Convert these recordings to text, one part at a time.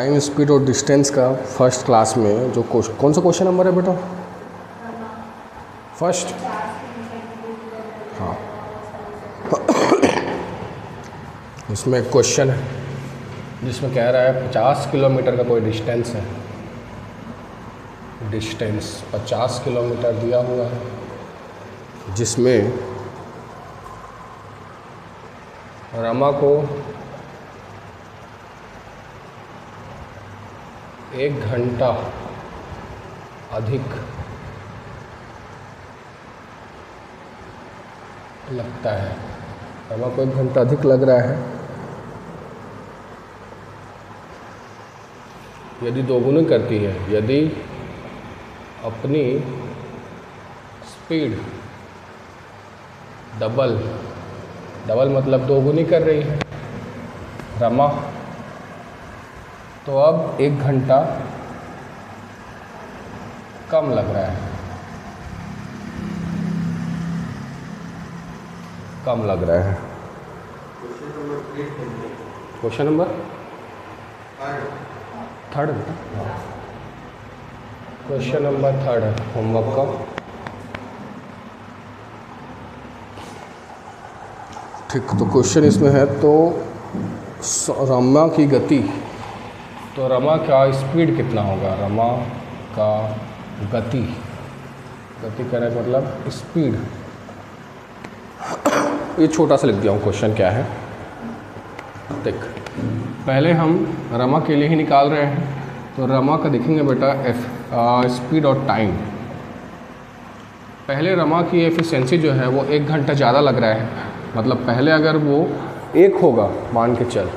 Time speed और distance का first class में जो कौन सा क्वेश्चन नंबर है बेटा? फर्स्ट। हाँ इसमें एक क्वेश्चन है जिसमें कह रहा है 50 किलोमीटर का कोई डिस्टेंस है, डिस्टेंस 50 किलोमीटर दिया हुआ है, जिसमें रमा को 1 घंटा अधिक लगता है। रमा को 1 घंटा अधिक लग रहा है यदि दोगुनी करती है, यदि अपनी स्पीड डबल मतलब दोगुनी कर रही है रमा, तो अब 1 घंटा कम लग रहा है, कम लग रहा है। Question number third, question number 3 है होमवर्क का। ठीक, तो क्वेश्चन इसमें है तो रमा की गति, तो रमा का स्पीड कितना होगा? रमा का गति करने का मतलब स्पीड। ये छोटा सा लिख दिया हूँ क्वेश्चन क्या है। देख, पहले हम रमा के लिए ही निकाल रहे हैं, तो रमा का देखेंगे बेटा स्पीड और टाइम। पहले रमा की एफिशिएंसी जो है वो 1 घंटा ज़्यादा लग रहा है, मतलब पहले अगर वो 1 होगा मान के चल,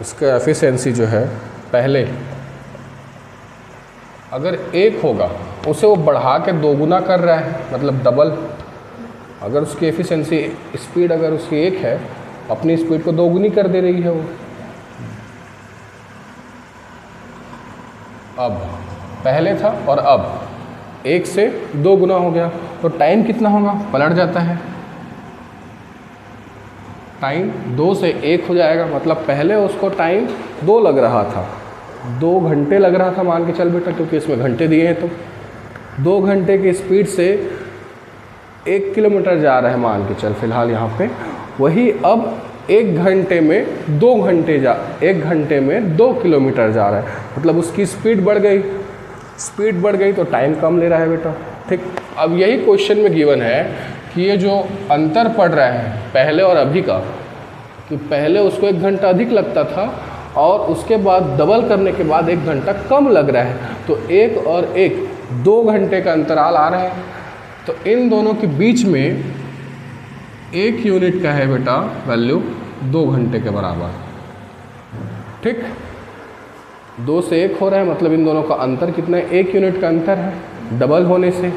इसका एफिशिएंसी जो है पहले अगर 1 होगा उसे वो बढ़ा के दोगुना कर रहा है, मतलब डबल। अगर उसकी एफिशिएंसी स्पीड अगर उसकी 1 है, अपनी स्पीड को दोगुनी कर दे रही है वो। अब पहले था और अब 1 से 2 गुना हो गया, तो टाइम कितना होगा? पलट जाता है, टाइम 2 से 1 हो जाएगा, मतलब पहले उसको टाइम 2 लग रहा था, 2 घंटे लग रहा था मान के चल बेटा, क्योंकि इसमें घंटे दिए हैं। तो 2 घंटे की स्पीड से 1 किलोमीटर जा रहा है मान के चल फिलहाल यहाँ पे, वही अब 1 घंटे में 2 घंटे 1 घंटे में 2 किलोमीटर जा रहा है, मतलब उसकी स्पीड बढ़ गई, स्पीड बढ़ गई तो टाइम कम ले रहा है बेटा। ठीक, अब यही क्वेश्चन में गिवन है कि ये जो अंतर पड़ रहा है पहले और अभी का, कि पहले उसको 1 घंटा अधिक लगता था और उसके बाद डबल करने के बाद 1 घंटा कम लग रहा है, तो 1 और 1 2 घंटे का अंतराल आ रहा है, तो इन दोनों के बीच में 1 यूनिट का है बेटा वैल्यू 2 घंटे के बराबर। ठीक, 2 से 1 हो रहा है, मतलब इन दोनों का अंतर कितना है? 1 यूनिट का अंतर है, डबल होने से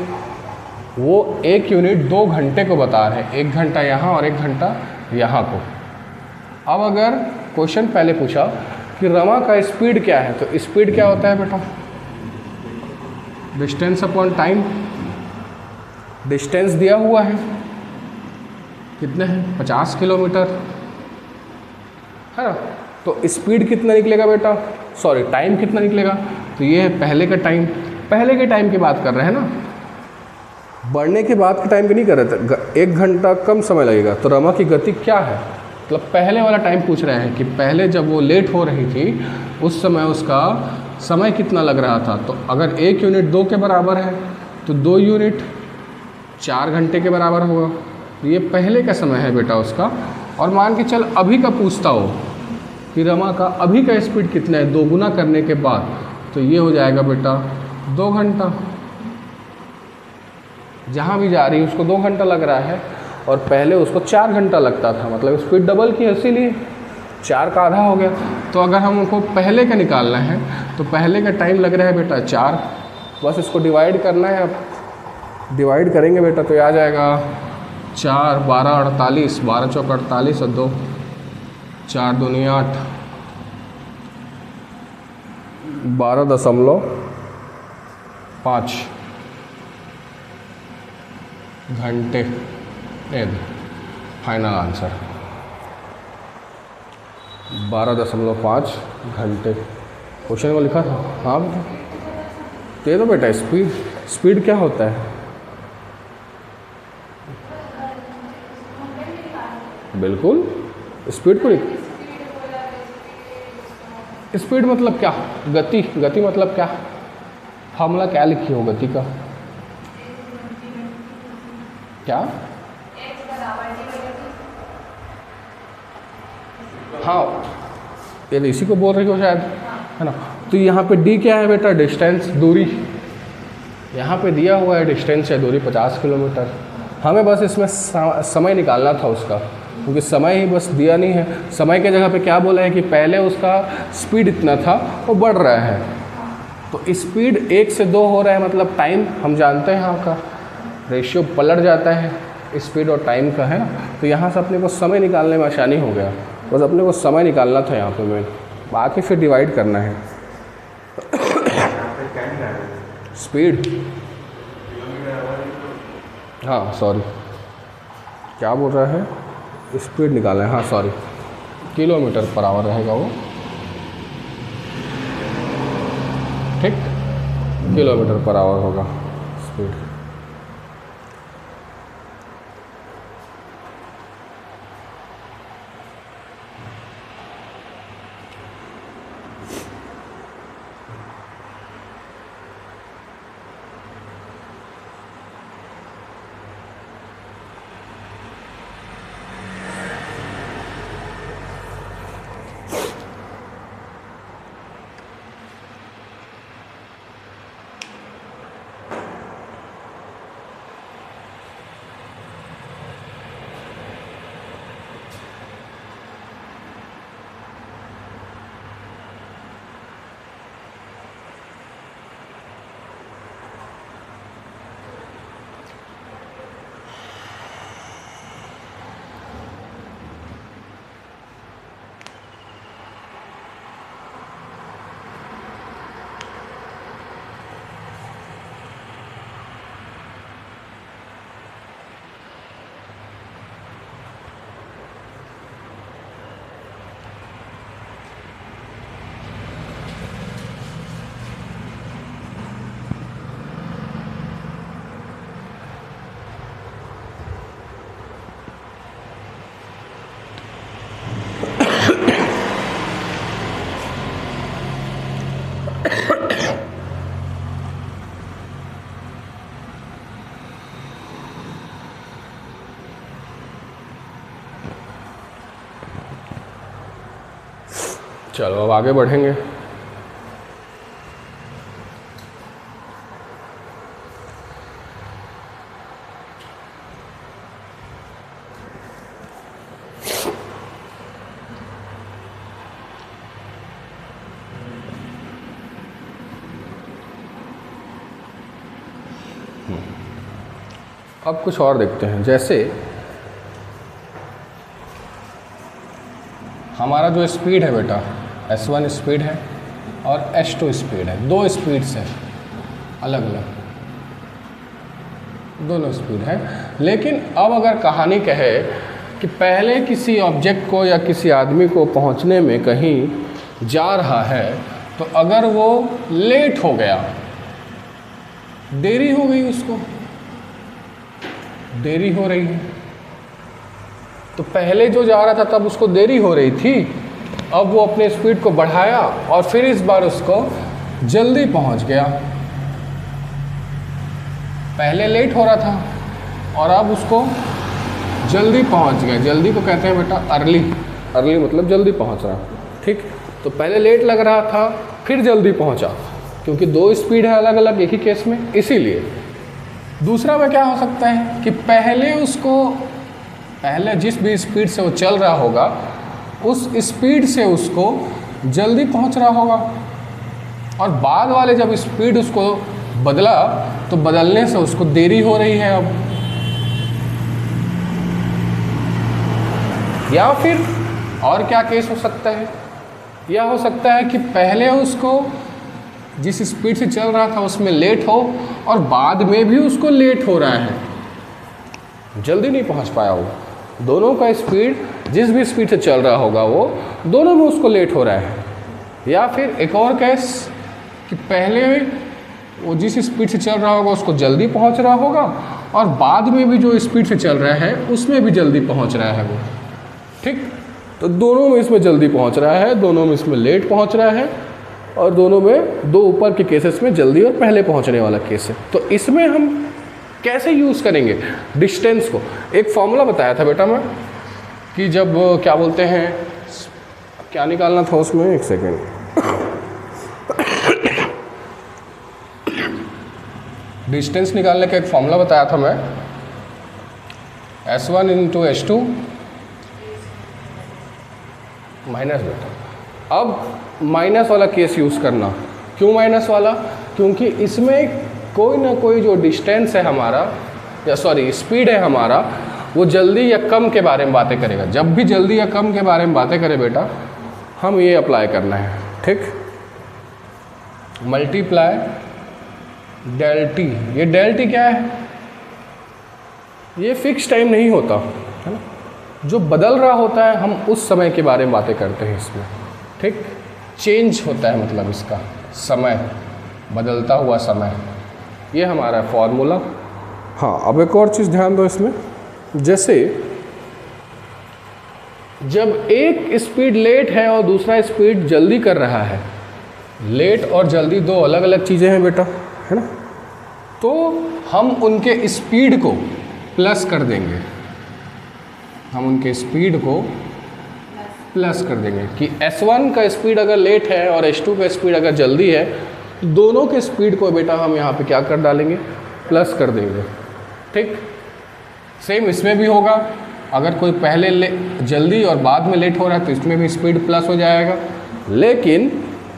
वो 1 यूनिट 2 घंटे को बता रहे हैं, 1 घंटा यहाँ और 1 घंटा यहाँ को। अब अगर क्वेश्चन पहले पूछा कि रमा का स्पीड क्या है, तो स्पीड क्या होता है बेटा? Distance upon time. डिस्टेंस दिया हुआ है कितने हैं? 50 किलोमीटर है ना, तो स्पीड कितना निकलेगा बेटा? सॉरी, टाइम कितना निकलेगा? तो ये है पहले का टाइम, पहले के टाइम की बात कर रहे हैं ना, बढ़ने के बाद के टाइम की नहीं कर रहे थे। 1 घंटा कम समय लगेगा, तो रमा की गति क्या है? मतलब पहले वाला टाइम पूछ रहे हैं कि पहले जब वो लेट हो रही थी उस समय उसका समय कितना लग रहा था। तो अगर 1 यूनिट 2 के बराबर है तो 2 यूनिट 4 घंटे के बराबर होगा। तो ये पहले का समय है बेटा उसका। और मान के चल अभी का पूछता हो कि रमा का अभी का स्पीड कितना है 2 गुना करने के बाद, तो ये हो जाएगा बेटा 2 घंटा। जहाँ भी जा रही है उसको 2 घंटा लग रहा है और पहले उसको 4 घंटा लगता था, मतलब स्पीड डबल की, इसीलिए 4 का आधा हो गया। तो अगर हमको पहले का निकालना है तो पहले का टाइम लग रहा है बेटा 4, बस इसको डिवाइड करना है। अब डिवाइड करेंगे बेटा तो आ जाएगा 4, 12, 48, 12 चौक 48 और 2, 4 दूनी 8, 12.5 घंटे। फाइनल आंसर 12.5 घंटे। क्वेश्चन को लिखा था। हाँ बेटा, तो ये तो बेटा स्पीड, स्पीड क्या होता है? बिल्कुल, स्पीड को लिख, स्पीड मतलब क्या? गति, गति मतलब क्या? फॉर्मूला क्या लिखी हो गति का? क्या? हाँ, ये तो इसी को बोल रही हो शायद, है ना। तो यहाँ पे डी क्या है बेटा? डिस्टेंस, दूरी। यहाँ पे दिया हुआ है डिस्टेंस या दूरी 50 किलोमीटर। हमें बस इसमें समय निकालना था उसका, क्योंकि समय ही बस दिया नहीं है। समय के जगह पे क्या बोला है कि पहले उसका स्पीड इतना था, वो बढ़ रहा है। तो स्पीड 1 से 2 हो रहा है, मतलब टाइम हम जानते हैं, यहाँ का रेशियो पलट जाता है स्पीड और टाइम का, है ना। तो यहाँ से अपने को समय निकालने में आसानी हो गया। बस अपने को समय निकालना था यहाँ पे में, बाकी फिर डिवाइड करना है। स्पीड, हाँ सॉरी, क्या बोल रहा है? स्पीड निकालना है, हाँ सॉरी, किलोमीटर पर आवर रहेगा वो, ठीक, किलोमीटर पर आवर होगा स्पीड। चलो अब आगे बढ़ेंगे। अब कुछ और देखते हैं, जैसे हमारा जो स्पीड है बेटा, S1 स्पीड है और S2 स्पीड है, दो स्पीड्स है अलग अलग, दोनों स्पीड है। लेकिन अब अगर कहानी कहे कि पहले किसी ऑब्जेक्ट को या किसी आदमी को पहुंचने में कहीं जा रहा है, तो अगर वो लेट हो गया, देरी हो गई, उसको देरी हो रही है, तो पहले जो जा रहा था तब उसको देरी हो रही थी, अब वो अपने स्पीड को बढ़ाया और फिर इस बार उसको जल्दी पहुंच गया। पहले लेट हो रहा था और अब उसको जल्दी पहुंच गया। जल्दी को कहते हैं बेटा अर्ली, अर्ली मतलब जल्दी पहुंच रहा, ठीक। तो पहले लेट लग रहा था, फिर जल्दी पहुंचा, क्योंकि दो स्पीड है अलग अलग एक ही केस में, इसीलिए। दूसरा में क्या हो सकता है कि पहले जिस भी स्पीड से वो चल रहा होगा, उस स्पीड से उसको जल्दी पहुंच रहा होगा, और बाद वाले जब स्पीड उसको बदला तो बदलने से उसको देरी हो रही है अब। या फिर और क्या केस हो सकता है, यह हो सकता है कि पहले उसको जिस स्पीड से चल रहा था उसमें लेट हो, और बाद में भी उसको लेट हो रहा है, जल्दी नहीं पहुंच पाया वो। दोनों का स्पीड, जिस भी स्पीड से चल रहा होगा वो, दोनों में उसको लेट हो रहा है। या फिर एक और केस कि पहले वो जिस स्पीड से चल रहा होगा उसको जल्दी पहुंच रहा होगा और बाद में भी जो स्पीड से चल रहा है उसमें भी जल्दी पहुंच रहा है वो, ठीक। तो दोनों में इसमें जल्दी पहुंच रहा है, दोनों में इसमें लेट पहुंच रहा है और दोनों में दो ऊपर के केसेस में जल्दी और पहले पहुंचने वाला केस है। तो इसमें हम कैसे यूज़ करेंगे डिस्टेंस को? एक फॉर्मूला बताया था बेटा मैं कि जब क्या बोलते हैं, क्या निकालना था उसमें, एक सेकेंड, डिस्टेंस निकालने का एक फॉर्मूला बताया था मैं, S1 इंटू S2 माइनस बेटा। अब माइनस वाला केस यूज़ करना। क्यों माइनस वाला? क्योंकि इसमें कोई ना कोई जो डिस्टेंस है हमारा, या सॉरी स्पीड है हमारा, वो जल्दी या कम के बारे में बातें करेगा। जब भी जल्दी या कम के बारे में बातें करे बेटा, हम ये अप्लाई करना है, ठीक। Multiply del t. ये डेल टी क्या है? ये फिक्स टाइम नहीं होता है ना, जो बदल रहा होता है हम उस समय के बारे में बातें करते हैं इसमें, ठीक। चेंज होता है मतलब इसका समय, बदलता हुआ समय, ये हमारा फॉर्मूला। हाँ, अब एक और चीज़ ध्यान दो इसमें, जैसे जब एक स्पीड लेट है और दूसरा स्पीड जल्दी कर रहा है, लेट और जल्दी दो अलग अलग चीज़ें हैं बेटा, है ना, तो हम उनके स्पीड को प्लस कर देंगे, हम उनके स्पीड को प्लस कर देंगे कि S1 का स्पीड अगर लेट है और S2 का स्पीड अगर जल्दी है, दोनों के स्पीड को बेटा हम यहाँ पे क्या कर डालेंगे, प्लस कर देंगे, ठीक। सेम इसमें भी होगा, अगर कोई पहले जल्दी और बाद में लेट हो रहा है तो इसमें भी स्पीड प्लस हो जाएगा। लेकिन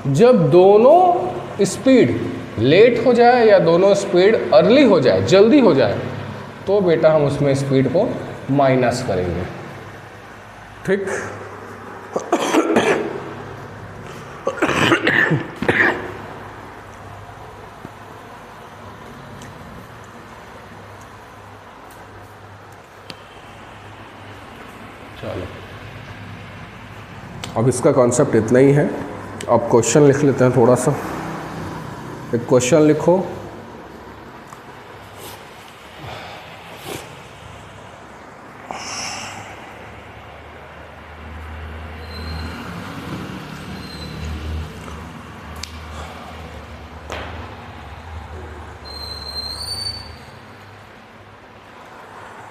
जब दोनों स्पीड लेट हो जाए या दोनों स्पीड अर्ली हो जाए, जल्दी हो जाए, तो बेटा हम उसमें स्पीड को माइनस करेंगे, ठीक। चलो, अब इसका कॉन्सेप्ट इतना ही है। अब क्वेश्चन लिख लेते हैं थोड़ा सा। एक क्वेश्चन लिखो,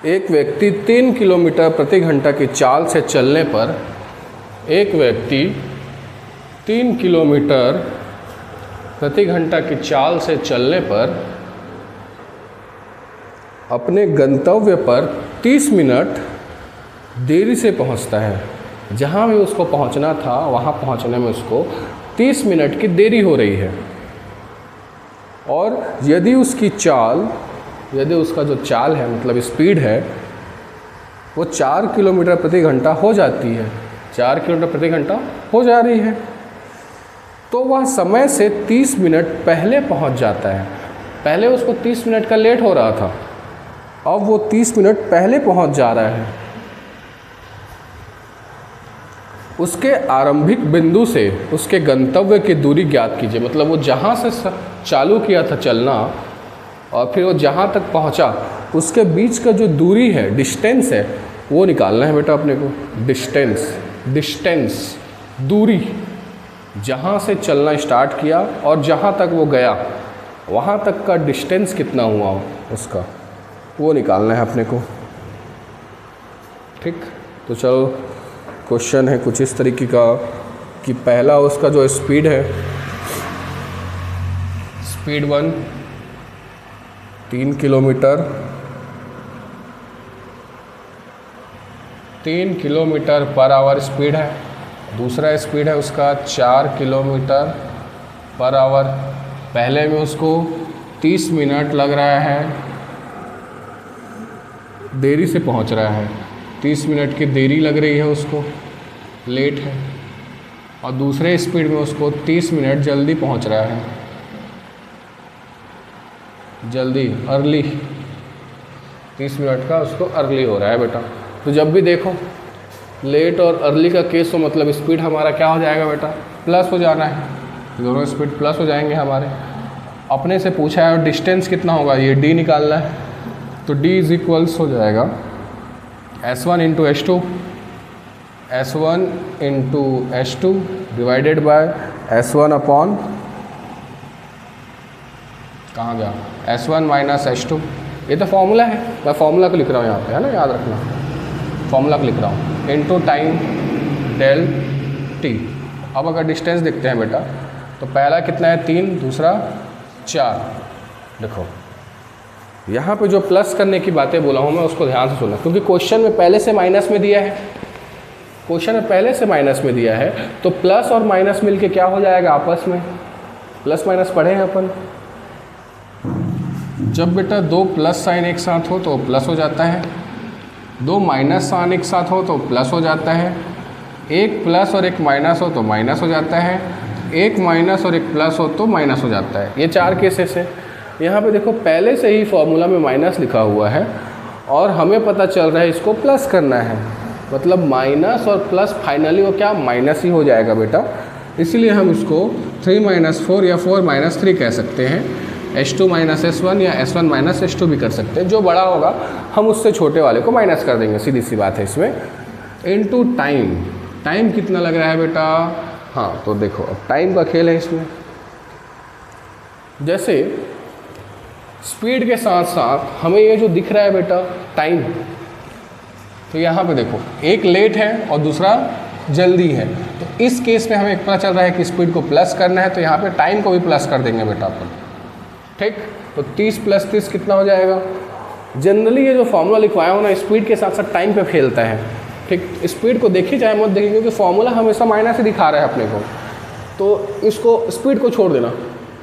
एक व्यक्ति 3 किलोमीटर प्रति घंटा की चाल से चलने पर, एक व्यक्ति 3 किलोमीटर प्रति घंटा की चाल से चलने पर अपने गंतव्य पर 30 मिनट देरी से पहुंचता है। जहां भी उसको पहुंचना था वहां पहुंचने में उसको 30 मिनट की देरी हो रही है। और यदि उसका जो चाल है मतलब स्पीड है वो 4 किलोमीटर प्रति घंटा हो जाती है, 4 किलोमीटर प्रति घंटा हो जा रही है, तो वह समय से 30 मिनट पहले पहुंच जाता है। पहले उसको 30 मिनट का लेट हो रहा था, अब वो 30 मिनट पहले पहुंच जा रहा है। उसके आरंभिक बिंदु से उसके गंतव्य की दूरी ज्ञात कीजिए। मतलब वो जहाँ से चालू किया था चलना और फिर वो जहाँ तक पहुँचा उसके बीच का जो दूरी है, डिस्टेंस है, वो निकालना है बेटा अपने को। डिस्टेंस दूरी, जहाँ से चलना स्टार्ट किया और जहाँ तक वो गया वहाँ तक का डिस्टेंस कितना हुआ उसका, वो निकालना है अपने को, ठीक। तो चलो, क्वेश्चन है कुछ इस तरीके का कि पहला उसका जो स्पीड है, speed 1 3 kilometre per hour speed है। दूसरा स्पीड है उसका 4 किलोमीटर पर आवर। पहले में उसको 30 मिनट लग रहा है, देरी से पहुंच रहा है, 30 मिनट की देरी लग रही है उसको, लेट है। और दूसरे स्पीड में उसको 30 मिनट जल्दी पहुंच रहा है, जल्दी, अर्ली, 30 मिनट का उसको अर्ली हो रहा है बेटा। तो जब भी देखो लेट और अर्ली का केस हो मतलब स्पीड हमारा क्या हो जाएगा बेटा, प्लस हो जाना है, दोनों स्पीड प्लस हो जाएंगे हमारे। अपने से पूछा है और डिस्टेंस कितना होगा, ये d निकालना है, तो d इज इक्वल्स हो जाएगा S1 into S2, S1 into S2 divided by S1 upon, कहाँ गया, S1 माइनस S2। ये तो फॉर्मूला है, मैं फॉर्मूला को लिख रहा हूँ यहाँ पे, है ना, याद रखना, फॉर्मूला को लिख रहा हूँ, इनटू टाइम डेल टी। अब अगर डिस्टेंस देखते हैं बेटा, तो पहला कितना है 3, दूसरा 4। देखो यहाँ पे जो प्लस करने की बातें बोला हूँ मैं, उसको ध्यान से सुनना, क्योंकि क्वेश्चन में पहले से माइनस में दिया है, क्वेश्चन में पहले से माइनस में दिया है, तो प्लस और माइनस मिलके क्या हो जाएगा आपस में, प्लस माइनस पढ़े हैं अपन। जब बेटा दो प्लस साइन एक साथ हो तो प्लस हो जाता है, दो माइनस साइन एक साथ हो तो प्लस हो जाता है, एक प्लस और एक माइनस हो तो माइनस हो जाता है, एक माइनस और एक प्लस हो तो माइनस हो जाता है। ये 4 केसेस है। यहाँ पे देखो पहले से ही फॉर्मूला में माइनस लिखा हुआ है और हमें पता चल रहा है इसको प्लस करना है, मतलब माइनस और प्लस फाइनली वो क्या, माइनस ही हो जाएगा बेटा। इसीलिए हम इसको 3 माइनस 4 या 4 माइनस 3 कह सकते हैं, S2 माइनस S1 या S1 माइनस S2 भी कर सकते हैं। जो बड़ा होगा हम उससे छोटे वाले को माइनस कर देंगे, सीधी सी बात है इसमें। इनटू टाइम, टाइम कितना लग रहा है बेटा, हाँ तो देखो अब टाइम का खेल है इसमें। जैसे स्पीड के साथ साथ हमें ये जो दिख रहा है बेटा टाइम, तो यहाँ पे देखो एक लेट है और दूसरा जल्दी है, तो इस केस में हमें पता चल रहा है कि स्पीड को प्लस करना है, तो यहाँ पे टाइम को भी प्लस कर देंगे बेटा अपन, ठीक। तो 30 + 30 कितना हो जाएगा। जनरली ये जो फॉर्मूला लिखवाया हो ना, स्पीड के साथ साथ टाइम पे खेलता है, ठीक। स्पीड को देखिए चाहे मत देखिए, क्योंकि फॉर्मूला हमेशा माइनस ही दिखा रहा है अपने को, तो इसको स्पीड को छोड़ देना,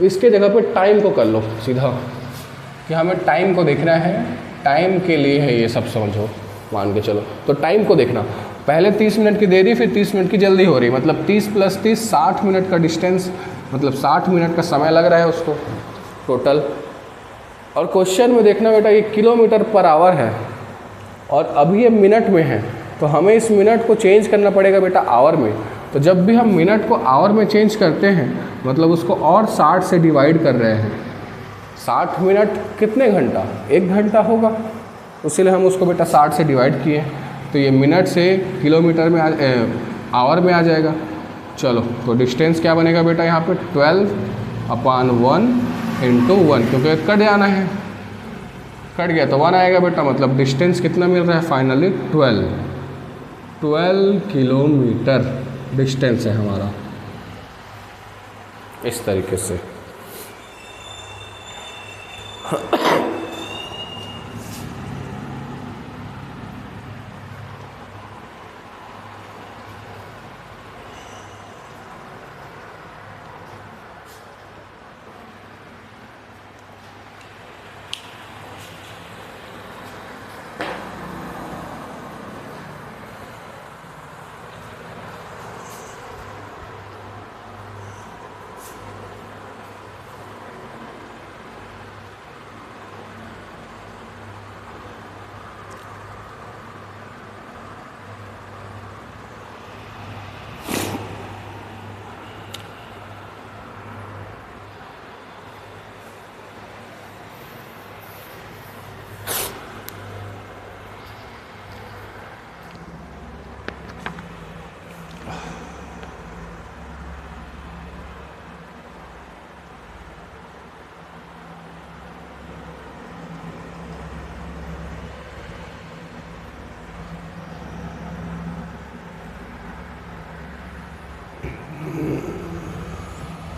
इसके जगह पे टाइम को कर लो सीधा, कि हमें टाइम को देखना है, टाइम के लिए है ये सब, समझो मान के चलो। तो टाइम को देखना, पहले 30 मिनट की देरी, फिर 30 मिनट की जल्दी हो रही, मतलब 30 + 30 60 मिनट का डिस्टेंस, मतलब 60 मिनट का समय लग रहा है उसको टोटल। और क्वेश्चन में देखना बेटा ये km/h है और अभी ये मिनट में है, तो हमें इस मिनट को चेंज करना पड़ेगा बेटा आवर में। तो जब भी हम मिनट को आवर में चेंज करते हैं, मतलब उसको और 60 से डिवाइड कर रहे हैं। 60 मिनट कितने घंटा, 1 घंटा होगा, इसीलिए हम उसको बेटा 60 से डिवाइड किए, तो ये मिनट से किलोमीटर में आवर में आ जाएगा। चलो तो डिस्टेंस क्या बनेगा बेटा यहाँ पे 12/1 × 1, क्योंकि कट जाना है, कट गया तो 1 आएगा बेटा, मतलब डिस्टेंस कितना मिल रहा है फाइनली 12 किलोमीटर डिस्टेंस है हमारा, इस तरीके से।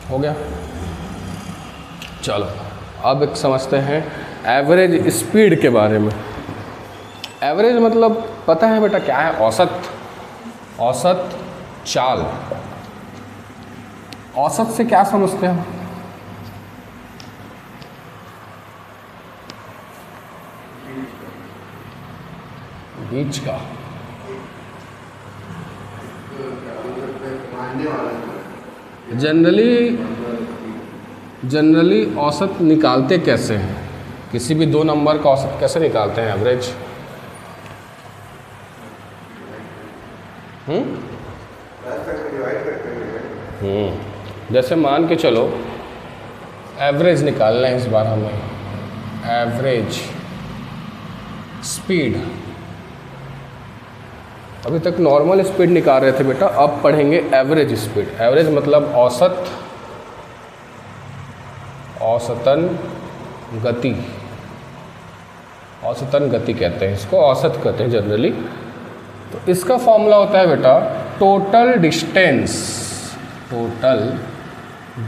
हो गया। चलो अब एक समझते हैं एवरेज स्पीड के बारे में। एवरेज मतलब पता है बेटा क्या है, औसत, औसत चाल। औसत से क्या समझते हैं हम, बीच का, जनरली औसत निकालते कैसे हैं, किसी भी 2 नंबर का औसत कैसे निकालते हैं एवरेज, जैसे मान के चलो एवरेज निकालना है इस बार हमें, एवरेज स्पीड। अभी तक नॉर्मल स्पीड निकाल रहे थे बेटा, अब पढ़ेंगे एवरेज स्पीड। एवरेज मतलब औसत, औसतन गति, औसतन गति कहते हैं इसको, औसत कहते हैं जनरली। तो इसका फॉर्मूला होता है बेटा टोटल डिस्टेंस, टोटल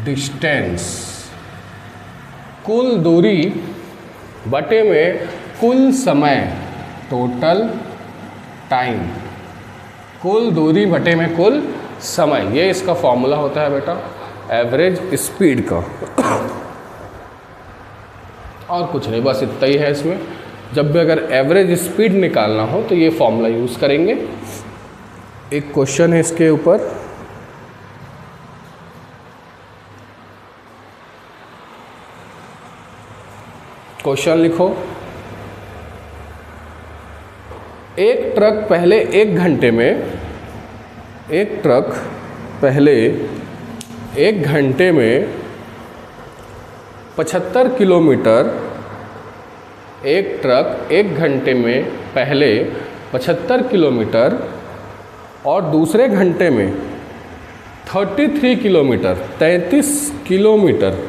डिस्टेंस कुल दूरी बटे में कुल समय, टोटल टाइम, कुल दूरी बटे में कुल समय, ये इसका फॉर्मूला होता है बेटा एवरेज स्पीड का। और कुछ नहीं, बस इतना ही है इसमें। जब भी अगर एवरेज स्पीड निकालना हो तो ये फॉर्मूला यूज़ करेंगे। एक क्वेश्चन है इसके ऊपर, क्वेश्चन लिखो। एक ट्रक पहले 1 घंटे में, एक ट्रक पहले 1 घंटे में 75 किलोमीटर, एक ट्रक 1 घंटे में पहले 75 किलोमीटर और दूसरे घंटे में 33 किलोमीटर, 33 किलोमीटर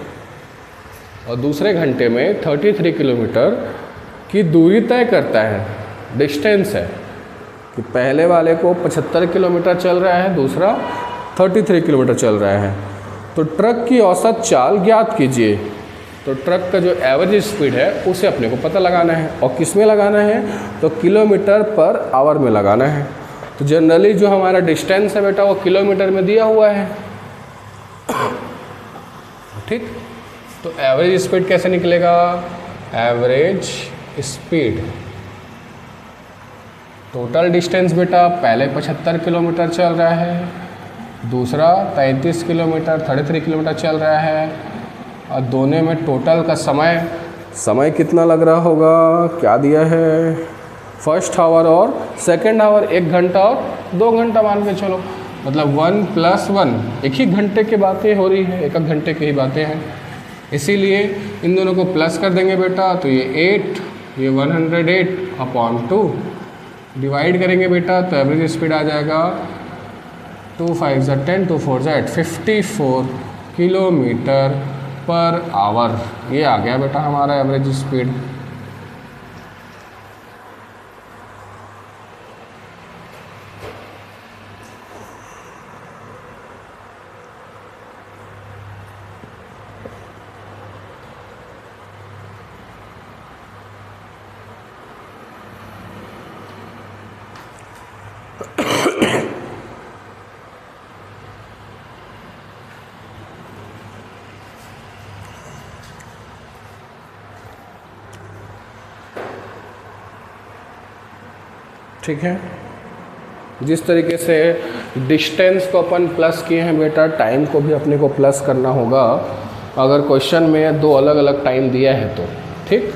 और दूसरे घंटे में 33 किलोमीटर की दूरी तय करता है। डिस्टेंस है कि पहले वाले को 75 किलोमीटर चल रहा है, दूसरा 33 किलोमीटर चल रहा है। तो ट्रक की औसत चाल ज्ञात कीजिए। तो ट्रक का जो एवरेज स्पीड है उसे अपने को पता लगाना है, और किस में लगाना है, तो किलोमीटर पर आवर में लगाना है। तो जनरली जो हमारा डिस्टेंस है बेटा वो किलोमीटर में दिया हुआ है, ठीक। तो एवरेज स्पीड कैसे निकलेगा, एवरेज स्पीड, टोटल डिस्टेंस बेटा पहले 75 किलोमीटर चल रहा है, दूसरा 33 किलोमीटर 33 किलोमीटर चल रहा है, और दोनों में टोटल का समय, समय कितना लग रहा होगा, क्या दिया है, फर्स्ट आवर और सेकंड आवर, 1 घंटा और 2 घंटा मान के चलो, मतलब 1 + 1, एक ही घंटे की बातें हो रही है, एक घंटे की ही बातें हैं, इसीलिए इन दोनों को प्लस कर देंगे बेटा। तो ये 8, ये 108/2 डिवाइड करेंगे बेटा, तो एवरेज स्पीड आ जाएगा 2 × 5 = 10, 2 × 4 = 8, 54 किलोमीटर पर आवर। ये आ गया बेटा हमारा एवरेज स्पीड। ठीक है, जिस तरीके से डिस्टेंस को अपन प्लस किए हैं बेटा, टाइम को भी अपने को प्लस करना होगा। अगर क्वेश्चन में 2 अलग अलग टाइम दिया है तो ठीक,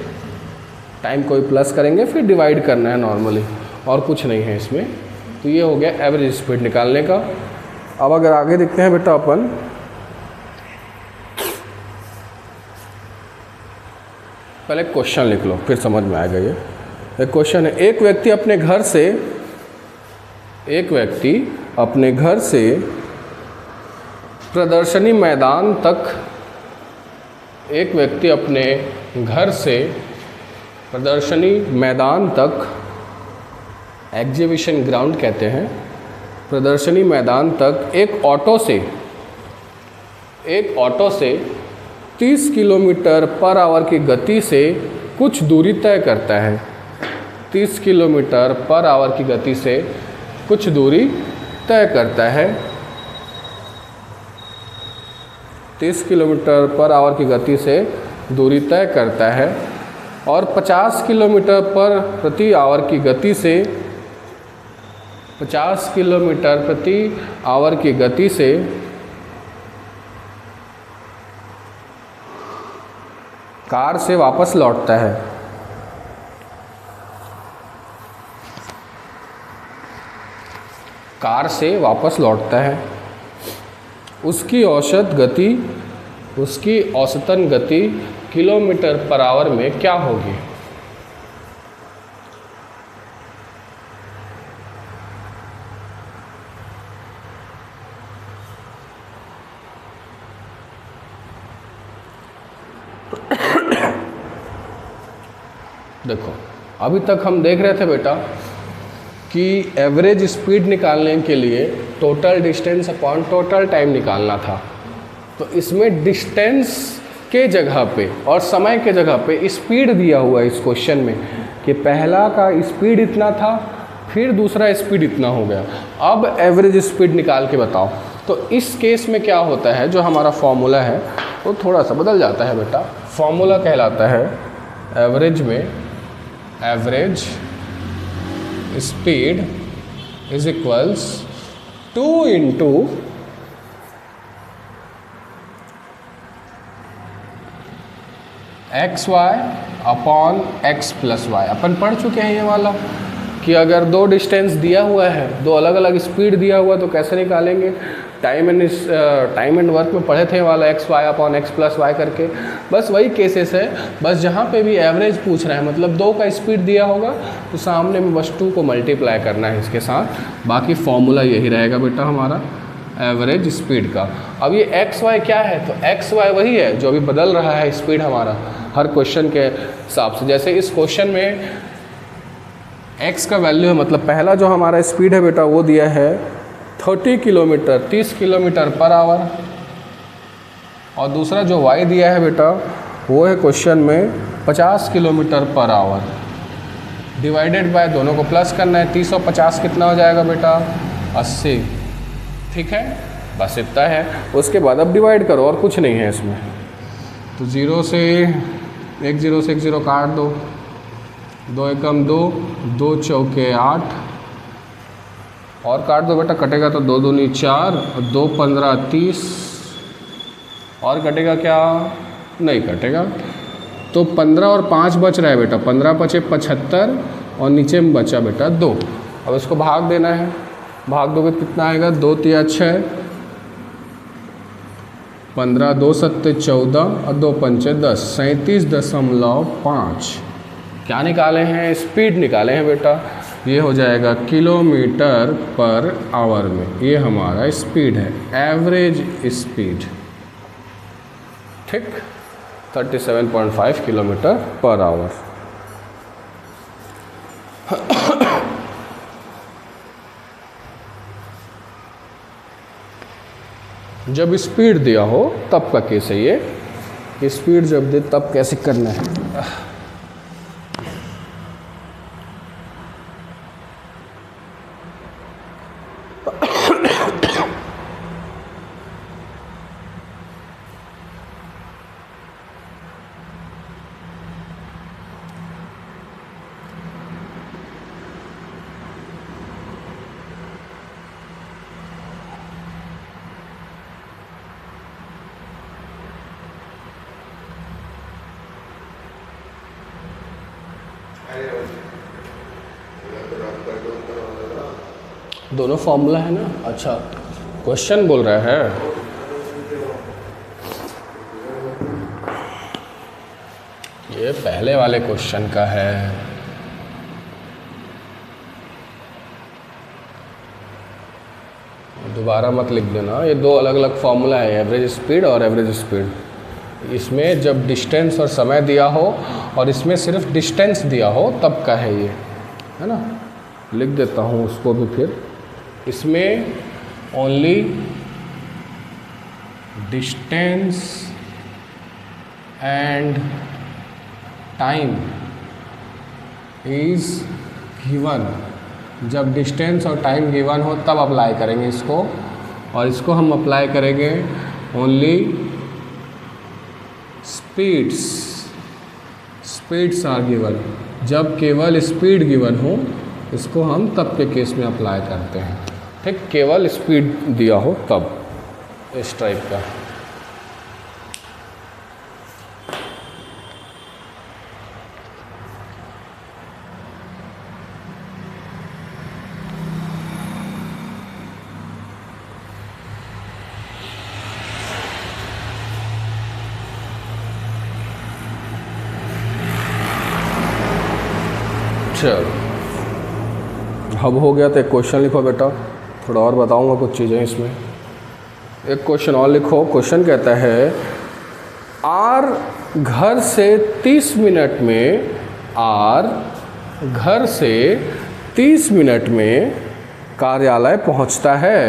टाइम को भी प्लस करेंगे, फिर डिवाइड करना है नॉर्मली, और कुछ नहीं है इसमें। तो ये हो गया एवरेज स्पीड निकालने का। अब अगर आगे देखते हैं बेटा अपन, पहले क्वेश्चन लिख लो फिर समझ में आएगा। ये एक क्वेश्चन है, एक व्यक्ति अपने घर से प्रदर्शनी मैदान तक, एक व्यक्ति अपने घर से प्रदर्शनी मैदान तक, एग्जीबिशन ग्राउंड कहते हैं, प्रदर्शनी मैदान तक एक ऑटो से 30 किलोमीटर पर आवर की गति से कुछ दूरी तय करता है। 30 किलोमीटर पर आवर की गति से कुछ दूरी तय करता है। 30 किलोमीटर पर आवर की गति से दूरी तय करता है और 50 किलोमीटर प्रति आवर की गति से 50 किलोमीटर प्रति आवर की गति से कार से वापस लौटता है। कार से वापस लौटता है। उसकी औसतन गति किलोमीटर पर आवर में क्या होगी? देखो, अभी तक हम देख रहे थे बेटा कि एवरेज स्पीड निकालने के लिए total distance upon total time निकालना था। तो इसमें डिस्टेंस के जगह पे और समय के जगह पे स्पीड दिया हुआ है इस क्वेश्चन में कि पहला का स्पीड इतना था, फिर दूसरा स्पीड इतना हो गया। अब एवरेज स्पीड निकाल के बताओ। तो इस केस में क्या होता है, जो हमारा फॉर्मूला है वो थोड़ा सा बदल जाता है बेटा। फॉर्मूला कहलाता है एवरेज में average speed is equals 2 into x y upon x plus y. अपन पढ़ चुके हैं ये वाला कि अगर दो डिस्टेंस दिया हुआ है, दो अलग अलग स्पीड दिया हुआ, तो कैसे निकालेंगे। टाइम एंड वर्क में पढ़े थे वाला x y upon x plus y करके। बस वही केसेस है, बस जहाँ पे भी एवरेज पूछ रहा है, मतलब दो का स्पीड दिया होगा तो सामने में बस 2 को मल्टीप्लाई करना है इसके साथ। बाकी फॉर्मूला यही रहेगा बेटा हमारा एवरेज स्पीड का। अब ये एक्स वाई क्या है, तो एक्स वाई वही है जो अभी बदल रहा है स्पीड हमारा हर क्वेश्चन के हिसाब से। जैसे इस क्वेश्चन में एक्स का वैल्यू है, मतलब पहला जो हमारा स्पीड है बेटा वो दिया है 30 किलोमीटर 30 किलोमीटर पर आवर, और दूसरा जो वाई दिया है बेटा वो है क्वेश्चन में 50 kilometre per hour. Divided by, दोनों को प्लस करना है। 30 और 50 कितना हो जाएगा बेटा? 80। ठीक है, बस इतना है। उसके बाद अब डिवाइड करो, और कुछ नहीं है इसमें। तो 0 से 1 0 काट दो, 2 एकम 2, 2 चौके 8, और काट दो बेटा, कटेगा तो 2 दूनी 4 और 2 15 30, और कटेगा क्या? नहीं कटेगा। तो 15 और 5 बच रहा है बेटा, 15 बचे 75 और नीचे में बचा बेटा 2। अब इसको भाग देना है, भाग दोगे कितना आएगा? 2 तिया 6, 15 2 7 14 और 2 पंचे 10, 37.5। क्या निकाले हैं? स्पीड निकाले हैं बेटा। ये हो जाएगा किलोमीटर पर आवर में, ये हमारा स्पीड है, एवरेज स्पीड। ठीक, 37.5 किलोमीटर पर आवर। जब स्पीड दिया हो तब का केस है ये, कि स्पीड जब दे तब कैसे करना है। दोनों फॉर्मूला है ना? अच्छा, क्वेश्चन बोल रहा है। ये पहले वाले क्वेश्चन का है। दोबारा मत लिख देना, ये दो अलग अलग फॉर्मूला है, एवरेज स्पीड और एवरेज स्पीड। इसमें जब डिस्टेंस और समय दिया हो और इसमें सिर्फ डिस्टेंस दिया हो तब का है ये, है ना। लिख देता हूँ उसको भी फिर। इसमें only distance and time is given. जब डिस्टेंस और टाइम गिवन हो तब अप्लाई करेंगे इसको, और इसको हम अप्लाई करेंगे ओनली स्पीड्स आर गिवन। जब केवल स्पीड गिवन हो इसको हम तब के केस में अप्लाई करते हैं। ठीक, केवल स्पीड दिया हो तब, इस टाइप का। चलो अब हो गया तो एक क्वेश्चन लिखो बेटा, थोड़ा और बताऊंगा कुछ चीज़ें इसमें। एक क्वेश्चन और लिखो। क्वेश्चन कहता है आर घर से 30 मिनट में, आर घर से 30 मिनट में कार्यालय पहुंचता है।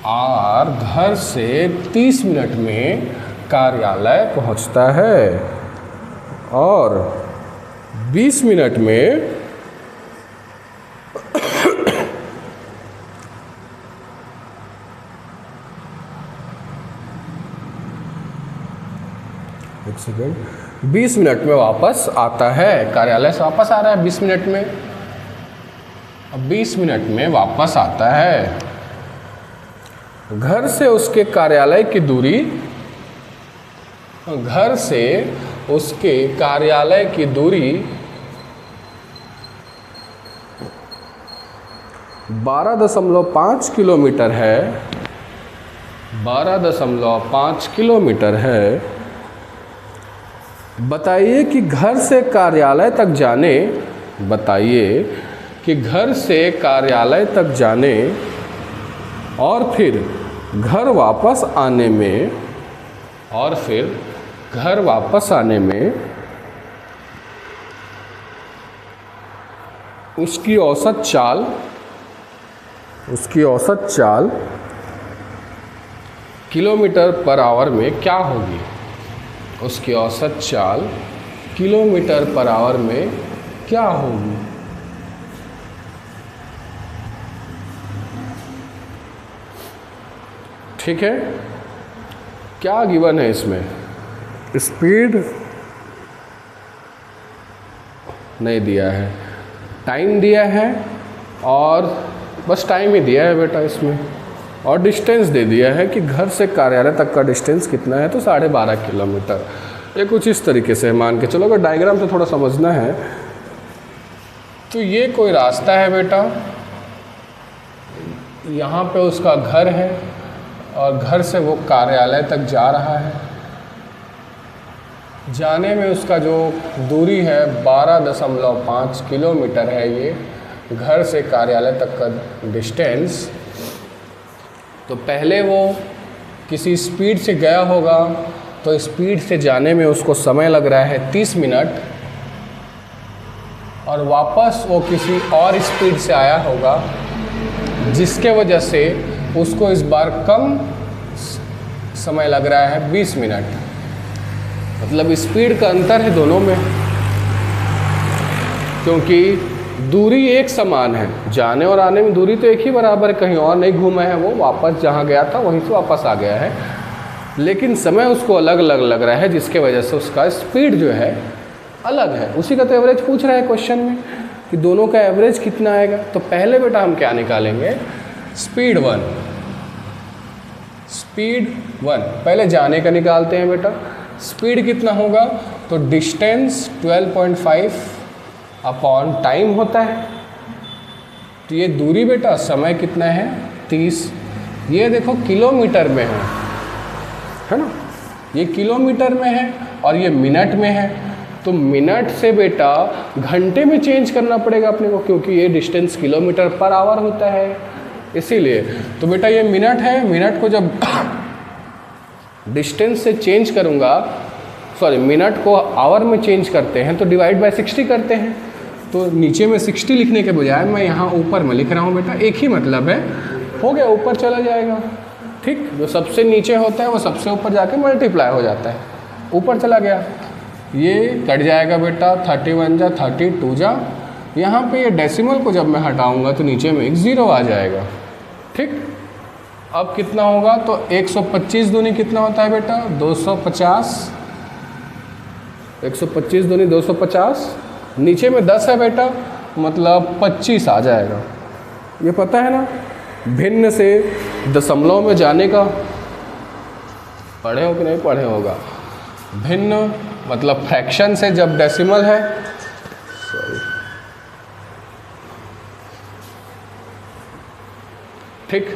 आर घर से 30 मिनट में कार्यालय पहुंचता है और 20 मिनट में एक सेकेंड, 20 मिनट में वापस आता है। कार्यालय से वापस आ रहा है 20 मिनट में, अब 20 मिनट में वापस आता है। घर से उसके कार्यालय की दूरी, घर से उसके कार्यालय की दूरी 12.5 किलोमीटर है, 12.5 किलोमीटर है। बताइए कि घर से कार्यालय तक जाने, बताइए कि घर से कार्यालय तक जाने और फिर घर वापस आने में, और फिर घर वापस आने में उसकी औसत चाल, उसकी औसत चाल किलोमीटर पर आवर में क्या होगी? उसकी औसत चाल किलोमीटर पर आवर में क्या होगी? ठीक है, क्या गिवन है इसमें? स्पीड नहीं दिया है, टाइम दिया है और बस टाइम ही दिया है बेटा इसमें, और डिस्टेंस दे दिया है कि घर से कार्यालय तक का डिस्टेंस कितना है, तो 12.5 किलोमीटर। ये कुछ इस तरीके से मान के चलो, अगर डायग्राम से थोड़ा समझना है तो ये कोई रास्ता है बेटा, यहाँ पे उसका घर है और घर से वो कार्यालय तक जा रहा है। जाने में उसका जो दूरी है 12.5 किलोमीटर है, ये घर से कार्यालय तक का डिस्टेंस। तो पहले वो किसी स्पीड से गया होगा, तो स्पीड से जाने में उसको समय लग रहा है 30 मिनट, और वापस वो किसी और स्पीड से आया होगा, जिसके वजह से उसको इस बार कम समय लग रहा है 20 मिनट। मतलब स्पीड का अंतर है दोनों में, क्योंकि दूरी एक समान है, जाने और आने में दूरी तो एक ही बराबर है, कहीं और नहीं घूमा है वो, वापस जहाँ गया था वहीं से वापस आ गया है, लेकिन समय उसको अलग अलग लग रहा है, जिसके वजह से उसका स्पीड जो है अलग है। उसी का तो एवरेज पूछ रहा है क्वेश्चन में कि दोनों का एवरेज कितना आएगा। तो पहले बेटा हम क्या निकालेंगे? स्पीड 1, स्पीड 1 पहले जाने का निकालते हैं बेटा। स्पीड कितना होगा? तो डिस्टेंस 12.5 अपॉन टाइम होता है, तो ये दूरी बेटा समय कितना है 30। ये देखो किलोमीटर में है ना, ये किलोमीटर में है और ये मिनट में है, तो मिनट से बेटा घंटे में चेंज करना पड़ेगा अपने को, क्योंकि ये डिस्टेंस किलोमीटर पर आवर होता है इसीलिए। तो बेटा ये मिनट है, मिनट को जब डिस्टेंस से चेंज करूँगा, सॉरी मिनट को आवर में चेंज करते हैं तो डिवाइड बाय 60 करते हैं, तो नीचे में 60 लिखने के बजाय मैं यहाँ ऊपर में लिख रहा हूँ बेटा, एक ही मतलब है, हो गया ऊपर चला जाएगा। ठीक, जो सबसे नीचे होता है वो सबसे ऊपर जाके मल्टीप्लाई हो जाता है, ऊपर चला गया, ये कट जाएगा बेटा, 31 जा 32 जा, यहाँ पे ये डेसिमल को जब मैं हटाऊँगा तो नीचे में एक 0 आ जाएगा। ठीक, अब कितना होगा? तो 125 दूनी कितना होता है बेटा? 250, 125 दूनी 250, नीचे में 10 है बेटा, मतलब 25 आ जाएगा। ये पता है ना, भिन्न से दशमलव में जाने का पढ़े हो कि नहीं पढ़े होगा? भिन्न मतलब फ्रैक्शन से जब डेसिमल है, सॉरी, ठीक,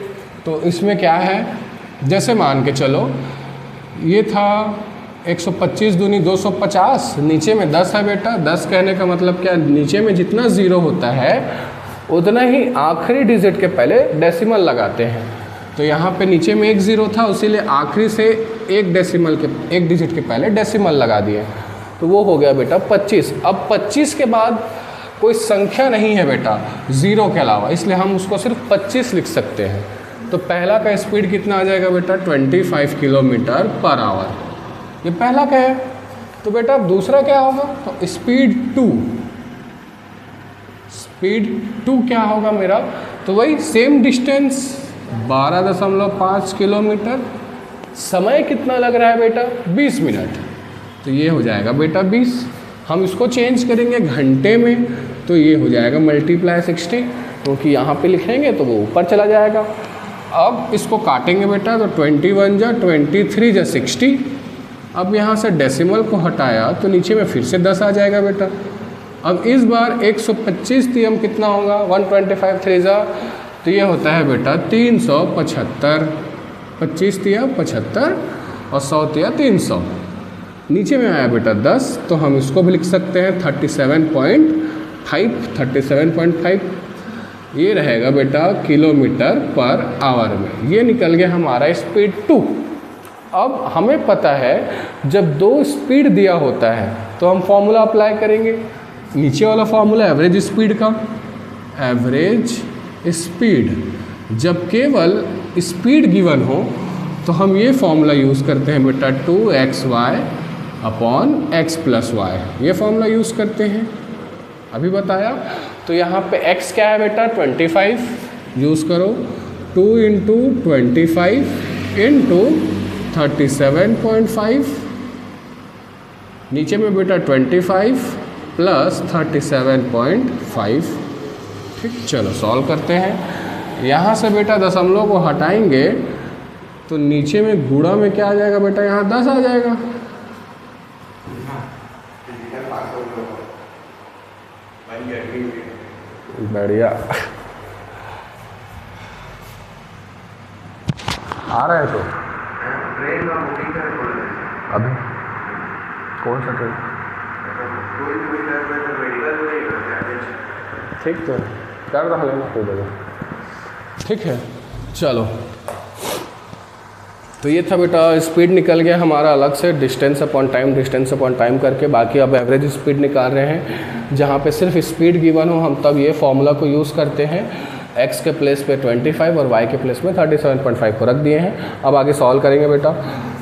तो इसमें क्या है, जैसे मान के चलो ये था 125 दूनी 250, नीचे में 10 है बेटा। 10 कहने का मतलब क्या, नीचे में जितना ज़ीरो होता है उतना ही आखिरी डिजिट के पहले डेसिमल लगाते हैं। तो यहाँ पे नीचे में 1 ज़ीरो था, इसीलिए आखिरी से एक डिजिट के पहले डेसिमल लगा दिए, तो वो हो गया बेटा 25। अब 25 के बाद कोई संख्या नहीं है बेटा ज़ीरो के अलावा, इसलिए हम उसको सिर्फ 25 लिख सकते हैं। तो पहला का स्पीड कितना आ जाएगा बेटा 25 किलोमीटर पर आवर, ये पहला का है। तो बेटा अब दूसरा क्या होगा, तो स्पीड 2 क्या होगा मेरा, तो वही सेम डिस्टेंस 12.5 किलोमीटर, समय कितना लग रहा है बेटा 20 मिनट, तो ये हो जाएगा बेटा 20। हम इसको चेंज करेंगे घंटे में, तो ये हो जाएगा मल्टीप्लाई 60, क्योंकि यहाँ पे लिखेंगे तो वो ऊपर चला जाएगा। अब इसको काटेंगे बेटा, तो 21 जा 23 जा 60। अब यहाँ से डेसिमल को हटाया तो नीचे में फिर से 10 आ जाएगा बेटा। अब इस बार 125 तियम कितना होगा, 125 3 जा, तो ये होता है बेटा 375। 25 तिया 75 और 100 तिया 300। नीचे में आया बेटा 10, तो हम इसको भी लिख सकते हैं 37.5। ये रहेगा बेटा किलोमीटर पर आवर में। ये निकल गया हमारा स्पीड 2। अब हमें पता है जब 2 स्पीड दिया होता है तो हम फॉर्मूला अप्लाई करेंगे, नीचे वाला फॉर्मूला एवरेज स्पीड का। एवरेज स्पीड, जब केवल स्पीड गिवन हो तो हम ये फॉर्मूला यूज़ करते हैं बेटा 2xy अपॉन x + y, ये फॉर्मूला यूज़ करते हैं, अभी बताया। तो यहाँ पे x क्या है बेटा 25, यूज़ करो 2 × 25 × 37.5, नीचे में बेटा 25 + 37.5। ठीक, चलो सॉल्व करते हैं। यहाँ से बेटा दशमलव को हटाएंगे तो नीचे में गुणा में क्या आ जाएगा बेटा, यहाँ 10 आ जाएगा। बढ़िया, आ रहा है तो ट्रेन का बुकिंग कर अभी कौन सा ट्रेन, ठीक तो कर रहा लेना कोई जगह, ठीक है। चलो, तो ये था बेटा स्पीड निकल गया हमारा अलग से डिस्टेंस अपॉन टाइम करके। बाकी अब एवरेज स्पीड निकाल रहे हैं, जहाँ पे सिर्फ स्पीड गिवन हो हम तब ये फॉर्मूला को यूज़ करते हैं। x के प्लेस पे 25 और y के प्लेस में 37.5 को रख दिए हैं। अब आगे सॉल्व करेंगे बेटा,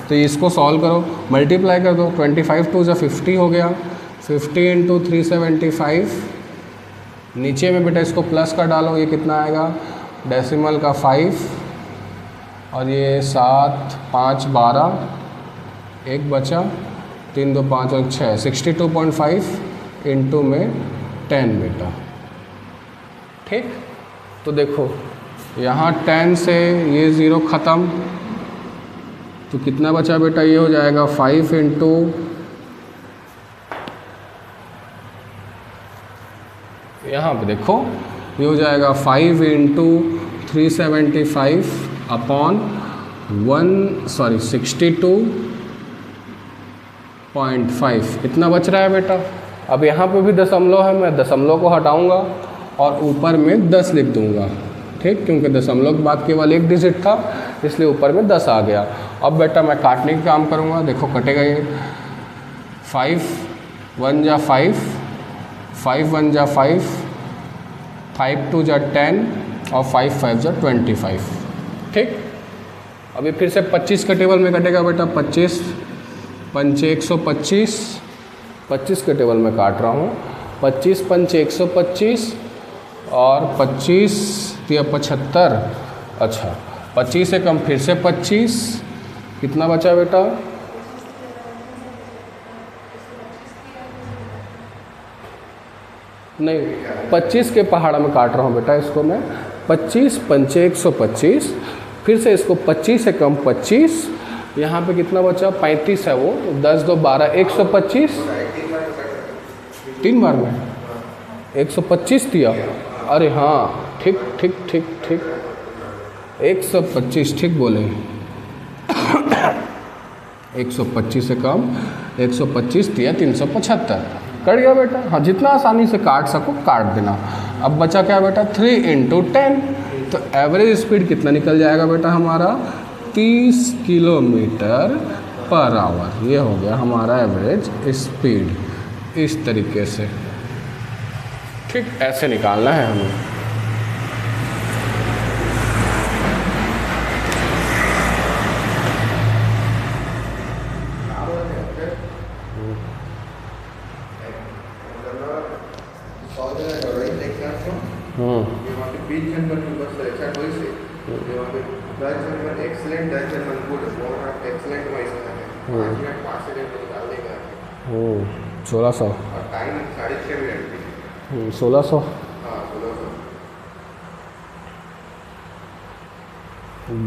तो इसको सॉल्व करो, मल्टीप्लाई कर दो, 25 2 = 50 हो गया, 50 × 375। नीचे में बेटा इसको प्लस का डालो, ये कितना आएगा डेसिमल का 5 और ये 7 5 12, 1 बचा, 3 2 5 और 6, 62.5 इंटू में 10 बेटा। ठीक, तो देखो यहाँ 10 से ये 0 ख़त्म, तो कितना बचा बेटा, ये हो जाएगा 5 इंटू यहाँ पे देखो ये हो जाएगा 5 × 375 अपॉन 62.5 इतना बच रहा है बेटा। अब यहाँ पे भी दशमलव है, मैं दशमलव को हटाऊंगा और ऊपर में 10 लिख दूंगा, ठीक, क्योंकि दशमलव के बाद केवल एक डिजिट था इसलिए ऊपर में 10 आ गया। अब बेटा मैं काटने का काम करूँगा, देखो कटेगा ये, 5 1 = 5, 5 1 = 5, 5 2 = 10 और 5 5 = 25। ठीक, अभी फिर से 25 का टेबल में कटेगा बेटा, 25 पंचे 125, 25 के टेबल में काट रहा हूँ, 25 पंचे 125 और 25 या 75, अच्छा 25 से कम फिर से 25, कितना बचा बेटा, नहीं 25 के पहाड़ा में काट रहा हूँ बेटा इसको मैं, 25 पंचे 125, फिर से इसको 25 से कम 25, यहाँ पे कितना बचा 35 है वो, 10 2 12, 125, 3 बार में 125 दिया, अरे हाँ ठीक ठीक ठीक ठीक 125 ठीक बोले। 125 से कम, 125 या 375 कट गया बेटा। हाँ, जितना आसानी से काट सको काट देना। अब बचा क्या बेटा, 3 × 10, तो एवरेज स्पीड कितना निकल जाएगा बेटा हमारा, 30 km/h। ये हो गया हमारा एवरेज स्पीड, इस तरीके से। ठीक, ऐसे निकालना है हमें। सोलह सौ 1600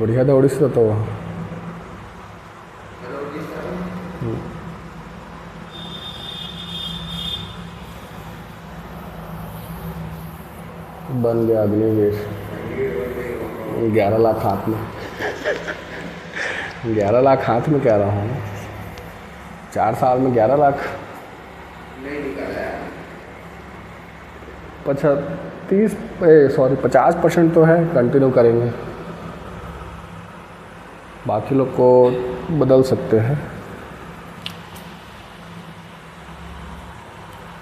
बढ़िया दौड़ी से तो बन गया अग्निवीर। 11 लाख हाथ में 11 लाख हाथ में कह रहा हूँ। 4 साल में 11 लाख 50% तो है, कंटिन्यू करेंगे। बाकी लोग को बदल सकते हैं।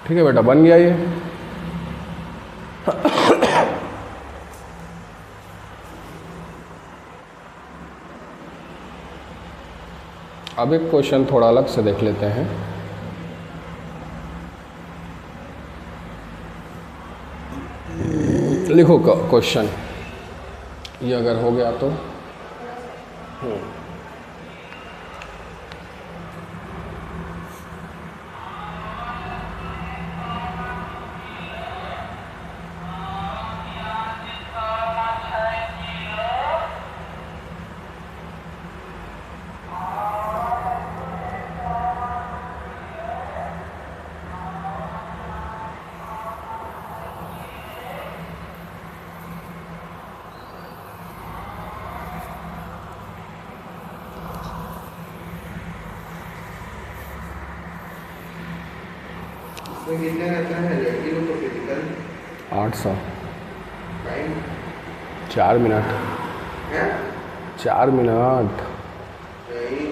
ठीक है बेटा, बन गया ये। अब एक क्वेश्चन थोड़ा अलग से देख लेते हैं। लिखो क्वेश्चन, ये अगर हो गया तो कितना रहता है लड़की लोग को फिजिकल? 800। Time 4 minute. है 4 मिनट। नहीं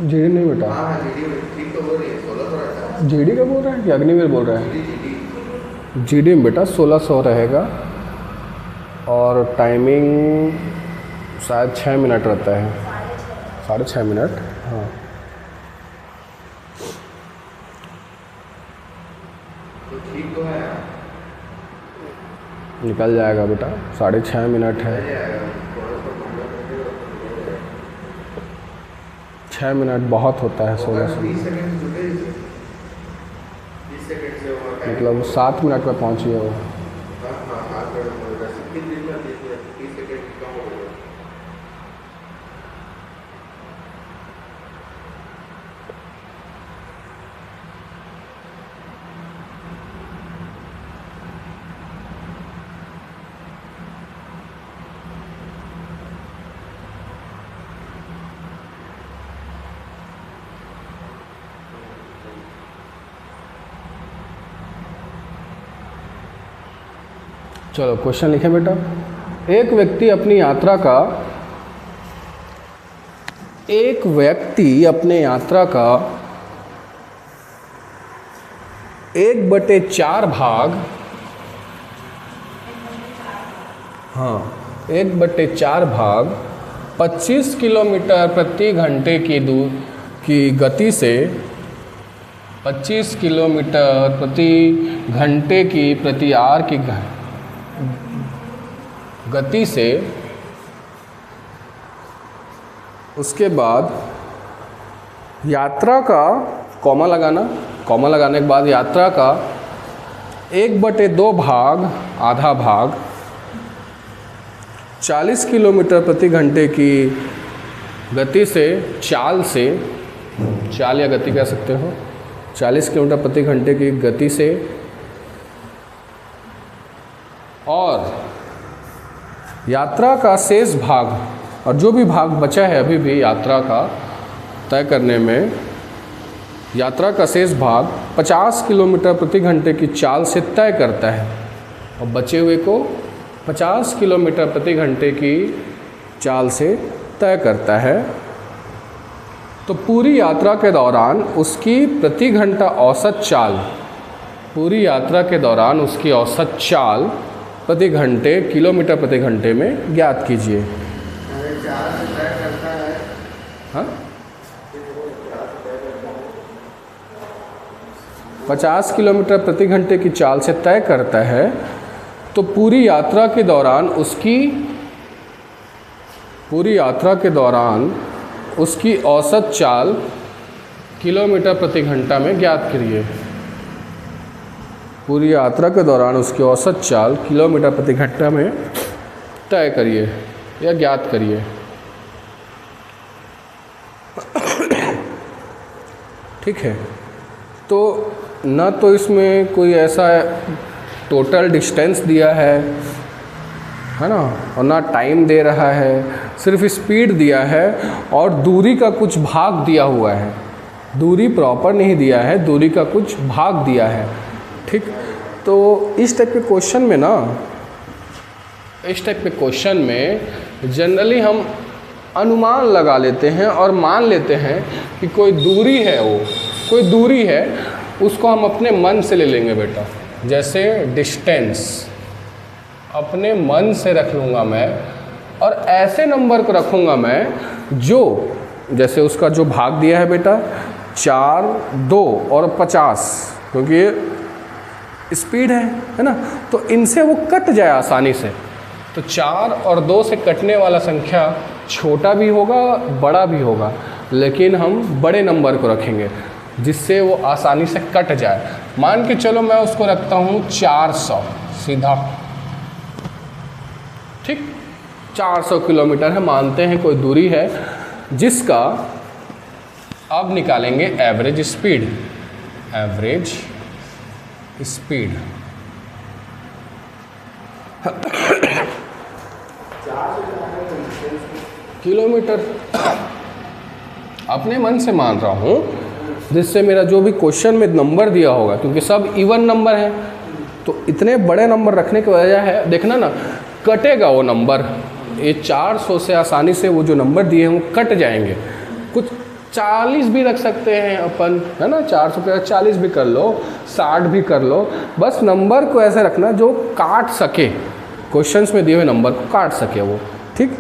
जीडी नहीं बेटा। हाँ जीडी ठीक तो बोल रही है, 1600 रहता है। जीडी का बोल रहा है कि अग्निवीर बोल रहा है? जीडी में बेटा 1600 रहेगा और टाइमिंग शायद 6 मिनट रहता है, 6.5 मिनट। हाँ, ठीक तो है, निकल जाएगा बेटा। 6.5 मिनट है। 6 मिनट बहुत होता है 1600। 20 सेकंड जुटे, 20 सेकंड से मतलब 7 मिनट में पहुँचिए वो। चलो क्वेश्चन लिखें बेटा। एक व्यक्ति अपनी यात्रा का 1/4 भाग, हाँ 1/4 भाग 25 किलोमीटर प्रति घंटे की गति से 25 किलोमीटर प्रति घंटे की प्रति आवर की गति से, उसके बाद यात्रा का कॉमा लगाने के बाद यात्रा का 1/2 भाग, आधा भाग 40 किलोमीटर प्रति घंटे की गति से, चाल या गति कह सकते हो, 40 किलोमीटर प्रति घंटे की गति से, और यात्रा का शेष भाग और जो भी भाग बचा है अभी भी यात्रा का तय करने में, यात्रा का शेष भाग 50 किलोमीटर प्रति घंटे की चाल से तय करता है और बचे हुए को 50 किलोमीटर प्रति घंटे की चाल से तय करता है। तो पूरी यात्रा के दौरान उसकी प्रति घंटा औसत चाल, पूरी यात्रा के दौरान उसकी औसत चाल प्रति घंटे किलोमीटर प्रति घंटे में ज्ञात कीजिए। अरे 4 से तय करता है। हाँ, 50 किलोमीटर प्रति घंटे की चाल से तय करता है। तो पूरी यात्रा के दौरान उसकी औसत चाल किलोमीटर प्रति घंटा में ज्ञात करिए। पूरी यात्रा के दौरान उसकी औसत चाल किलोमीटर प्रति घंटा में तय करिए या ज्ञात करिए। ठीक है, तो ना तो इसमें कोई ऐसा टोटल डिस्टेंस दिया है ना, और ना टाइम दे रहा है, सिर्फ स्पीड दिया है और दूरी का कुछ भाग दिया हुआ है। दूरी प्रॉपर नहीं दिया है, दूरी का कुछ भाग दिया है। ठीक, तो इस टाइप के क्वेश्चन में जनरली हम अनुमान लगा लेते हैं और मान लेते हैं कि कोई दूरी है, उसको हम अपने मन से ले लेंगे बेटा। जैसे डिस्टेंस अपने मन से रख लूँगा मैं और ऐसे नंबर को रखूँगा मैं जो, जैसे उसका जो भाग दिया है बेटा 4, 2 और 50, क्योंकि ये स्पीड है ना, तो इनसे वो कट जाए आसानी से। तो 4 और 2 से कटने वाला संख्या छोटा भी होगा, बड़ा भी होगा, लेकिन हम बड़े नंबर को रखेंगे जिससे वो आसानी से कट जाए। मान के चलो मैं उसको रखता हूँ 400 सीधा। ठीक, 400 किलोमीटर है, मानते हैं कोई दूरी है जिसका अब निकालेंगे एवरेज स्पीड। किलोमीटर अपने मन से मान रहा हूँ, जिससे मेरा जो भी क्वेश्चन में नंबर दिया होगा, क्योंकि सब इवन नंबर है, तो इतने बड़े नंबर रखने की वजह है, देखना ना कटेगा वो नंबर। ये 400 से आसानी से वो जो नंबर दिए हैं वो कट जाएंगे। कुछ 40 भी रख सकते हैं अपन, है ना, 400 के 40 भी कर लो, 60 भी कर लो, बस नंबर को ऐसे रखना जो काट सके, क्वेश्चंस में दिए हुए नंबर को काट सके वो। ठीक,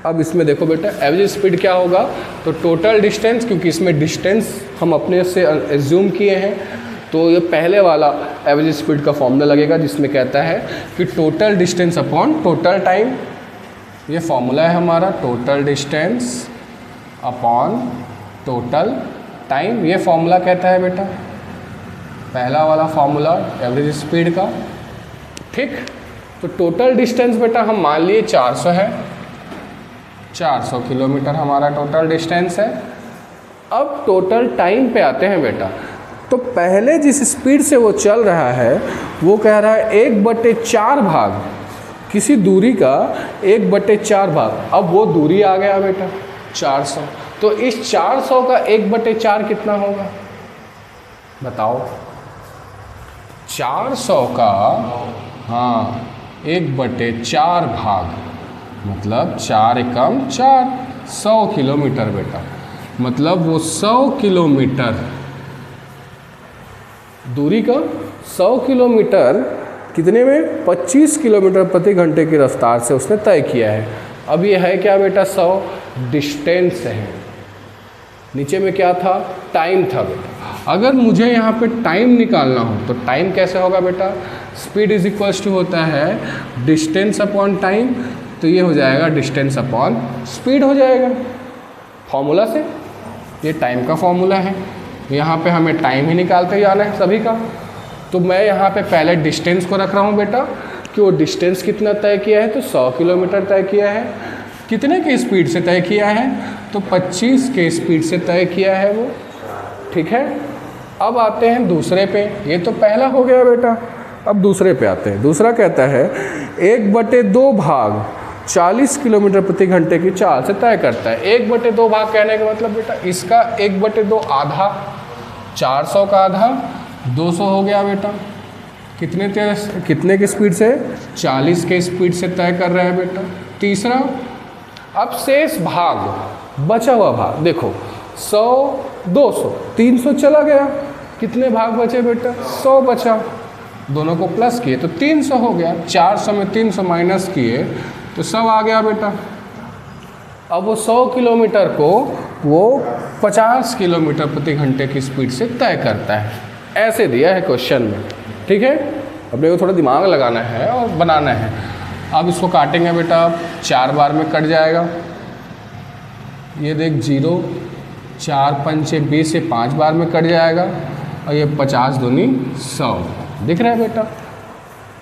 अब इसमें देखो बेटा एवरेज स्पीड क्या होगा, तो टोटल डिस्टेंस, क्योंकि इसमें डिस्टेंस हम अपने से एज्यूम किए हैं, तो ये पहले वाला एवरेज स्पीड का फॉर्मूला लगेगा जिसमें कहता है कि total distance upon total time. ये फॉर्मूला है हमारा, total distance upon total time. ये फॉर्मूला कहता है बेटा पहला वाला फॉर्मूला एवरेज स्पीड का। ठीक, तो टोटल डिस्टेंस बेटा हम मान लिए 400 है, 400 किलोमीटर हमारा टोटल डिस्टेंस है। अब टोटल टाइम पे आते हैं बेटा, तो पहले जिस स्पीड से वो चल रहा है वो कह रहा है 1/4 भाग, किसी दूरी का 1/4 भाग। अब वो दूरी आ गया बेटा 400, तो इस 400 का 1/4 कितना होगा बताओ? 400 का 1/4 भाग, मतलब 4 एकम 4, 100 किलोमीटर बेटा। मतलब वो 100 किलोमीटर दूरी का 100 किलोमीटर कितने में 25 किलोमीटर प्रति घंटे की रफ्तार से उसने तय किया है। अब ये है क्या बेटा 100 डिस्टेंस है, नीचे में क्या था टाइम था बेटा। अगर मुझे यहाँ पे टाइम निकालना हो तो टाइम कैसे होगा बेटा, स्पीड इज इक्वल्स टू होता है डिस्टेंस अपॉन टाइम, तो ये हो जाएगा डिस्टेंस अपॉन स्पीड हो जाएगा फॉर्मूला से। ये टाइम का फॉर्मूला है, यहाँ पे हमें टाइम ही निकालते जाना है सभी का। तो मैं यहाँ पे पहले डिस्टेंस को रख रहा हूँ बेटा कि वो डिस्टेंस कितना तय किया है, तो 100 किलोमीटर तय किया है। कितने की स्पीड से तय किया है, तो 25 के स्पीड से तय किया है वो। ठीक है, अब आते हैं दूसरे पे। ये तो पहला हो गया बेटा, अब दूसरे पे आते हैं। दूसरा कहता है 1/2 भाग 40 किलोमीटर प्रति घंटे की चाल से तय करता है। 1/2 भाग कहने का मतलब बेटा इसका 1/2 आधा, 400 का आधा 200 हो गया बेटा। कितने की स्पीड से? 40 के स्पीड से तय कर रहे हैं बेटा। तीसरा, अब शेष भाग, बचा हुआ भाग देखो 100 200 300 चला गया, कितने भाग बचे बेटा? 100 बचा, दोनों को प्लस किए तो 300 हो गया। 400 में 300 माइनस किए तो 100 आ गया बेटा। अब वो 100 किलोमीटर को वो 50 किलोमीटर प्रति घंटे की स्पीड से तय करता है। ऐसे दिया है क्वेश्चन में, ठीक है। अपने को थोड़ा दिमाग लगाना है और बनाना है। अब इसको काटेंगे बेटा, 4 बार में कट जाएगा। ये देख 0, 4 5 20 से 5 बार में कट जाएगा और ये 50 दूनी 100, दिख रहा है बेटा।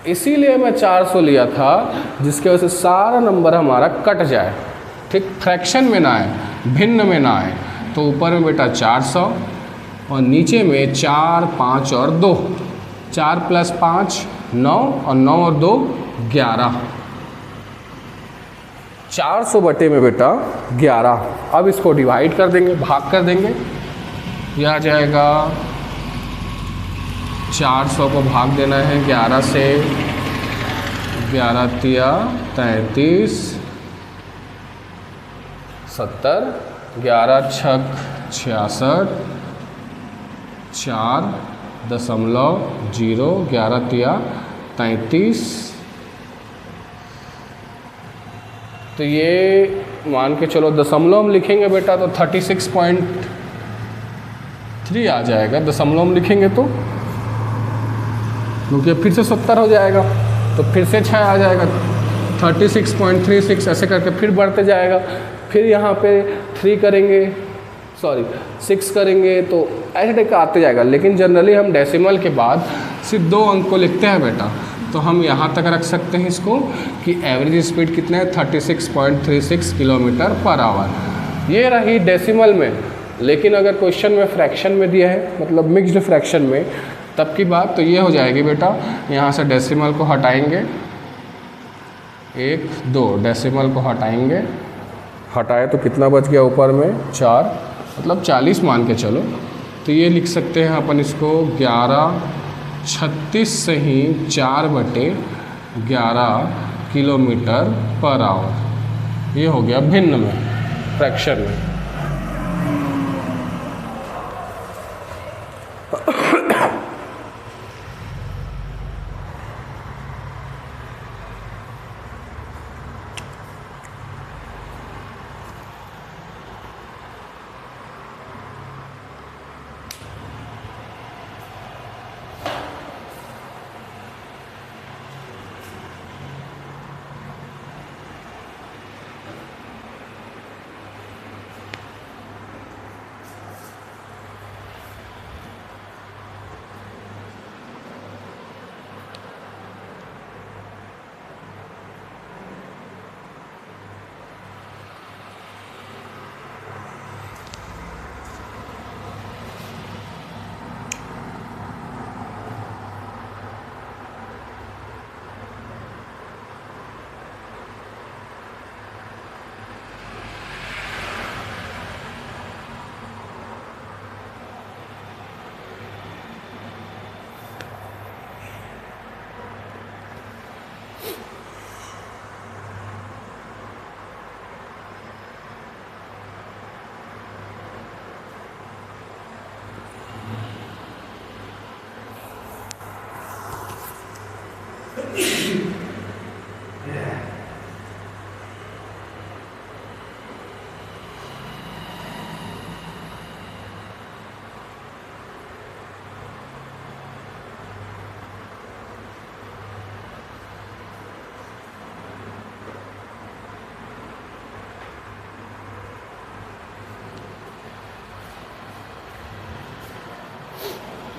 इसीलिए मैं 400 लिया था, जिसके वजह से सारा नंबर हमारा कट जाए, ठीक, फ्रैक्शन में ना आए, भिन्न में ना आए। तो ऊपर में बेटा 400 और नीचे में 4 5 और 2, 4 + 5 9 और 9 और 2 11, 400 बटे में बेटा 11। अब इसको डिवाइड कर देंगे, भाग कर देंगे, यह आ जाएगा 400 को भाग देना है 11 से, 11 तिया 33 70, 11 छक 66, 4.0, 11 तिया 33। तो ये मान के चलो दशमलव हम लिखेंगे बेटा तो 36.3 आ जाएगा। दशमलव हम लिखेंगे तो क्योंकि फिर से 70 हो जाएगा तो फिर से 6 आ जाएगा, 36.36 ऐसे करके फिर बढ़ते जाएगा। फिर यहाँ पे 6 करेंगे तो ऐसे टाइप का आते जाएगा। लेकिन जनरली हम डेसिमल के बाद सिर्फ 2 अंक को लिखते हैं बेटा, तो हम यहाँ तक रख सकते हैं इसको कि एवरेज स्पीड कितना है 36.36 किलोमीटर पर आवर। ये रही डेसिमल में। लेकिन अगर क्वेश्चन में फ्रैक्शन में दिया है, मतलब मिक्स्ड फ्रैक्शन में, तब की बात तो ये हो जाएगी बेटा, यहाँ से डेसिमल को हटाएंगे, 1 2 डेसिमल को हटाएंगे, हटाए तो कितना बच गया ऊपर में 4, मतलब 40 मान के चलो। तो ये लिख सकते हैं अपन इसको 11.36 से ही 4/11 किलोमीटर पर आवर। ये हो गया भिन्न में, फ्रैक्शन में।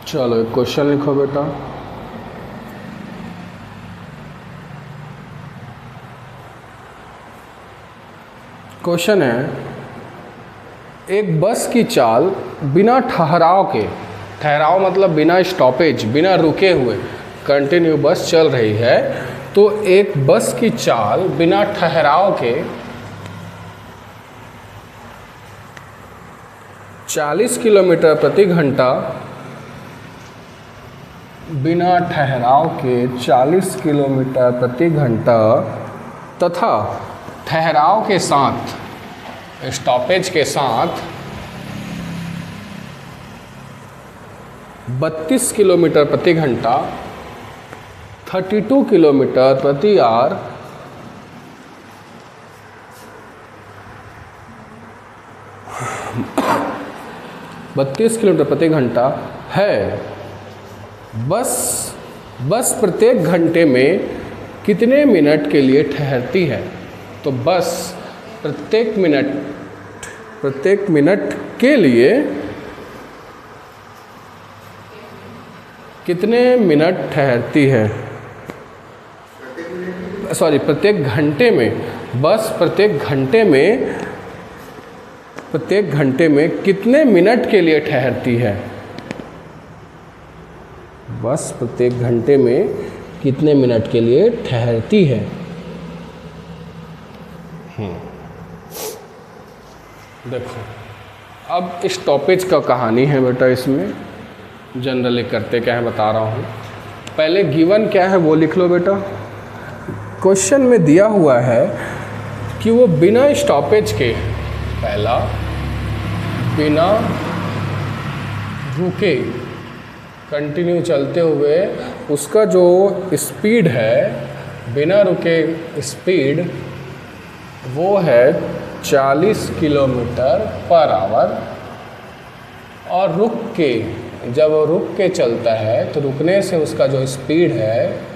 चलो एक क्वेश्चन लिखो बेटा। क्वेश्चन है, एक बस की चाल बिना ठहराव के, ठहराव मतलब बिना स्टॉपेज, बिना रुके हुए कंटिन्यू बस चल रही है, तो एक बस की चाल बिना ठहराव के 40 किलोमीटर प्रति घंटा, बिना ठहराव के 40 किलोमीटर प्रति घंटा तथा ठहराव के साथ, स्टॉपेज के साथ 32 किलोमीटर प्रति घंटा, 32 किलोमीटर प्रति आवर, किलोमीटर प्रति घंटा है। बस प्रत्येक घंटे में कितने मिनट के लिए ठहरती है? तो बस प्रत्येक मिनट के लिए कितने मिनट ठहरती है? प्रत्येक घंटे में, बस प्रत्येक घंटे में कितने मिनट के लिए ठहरती है? बस प्रत्येक घंटे में कितने मिनट के लिए ठहरती है? देखो, अब स्टॉपेज का कहानी है बेटा। इसमें जनरली करते क्या है बता रहा हूँ। पहले गिवन क्या है वो लिख लो बेटा। क्वेश्चन में दिया हुआ है कि वो बिना स्टॉपेज के, पहला बिना रुके कंटिन्यू चलते हुए उसका जो स्पीड है, बिना रुके स्पीड वो है 40 किलोमीटर पर आवर, और जब रुक के चलता है तो रुकने से उसका जो स्पीड है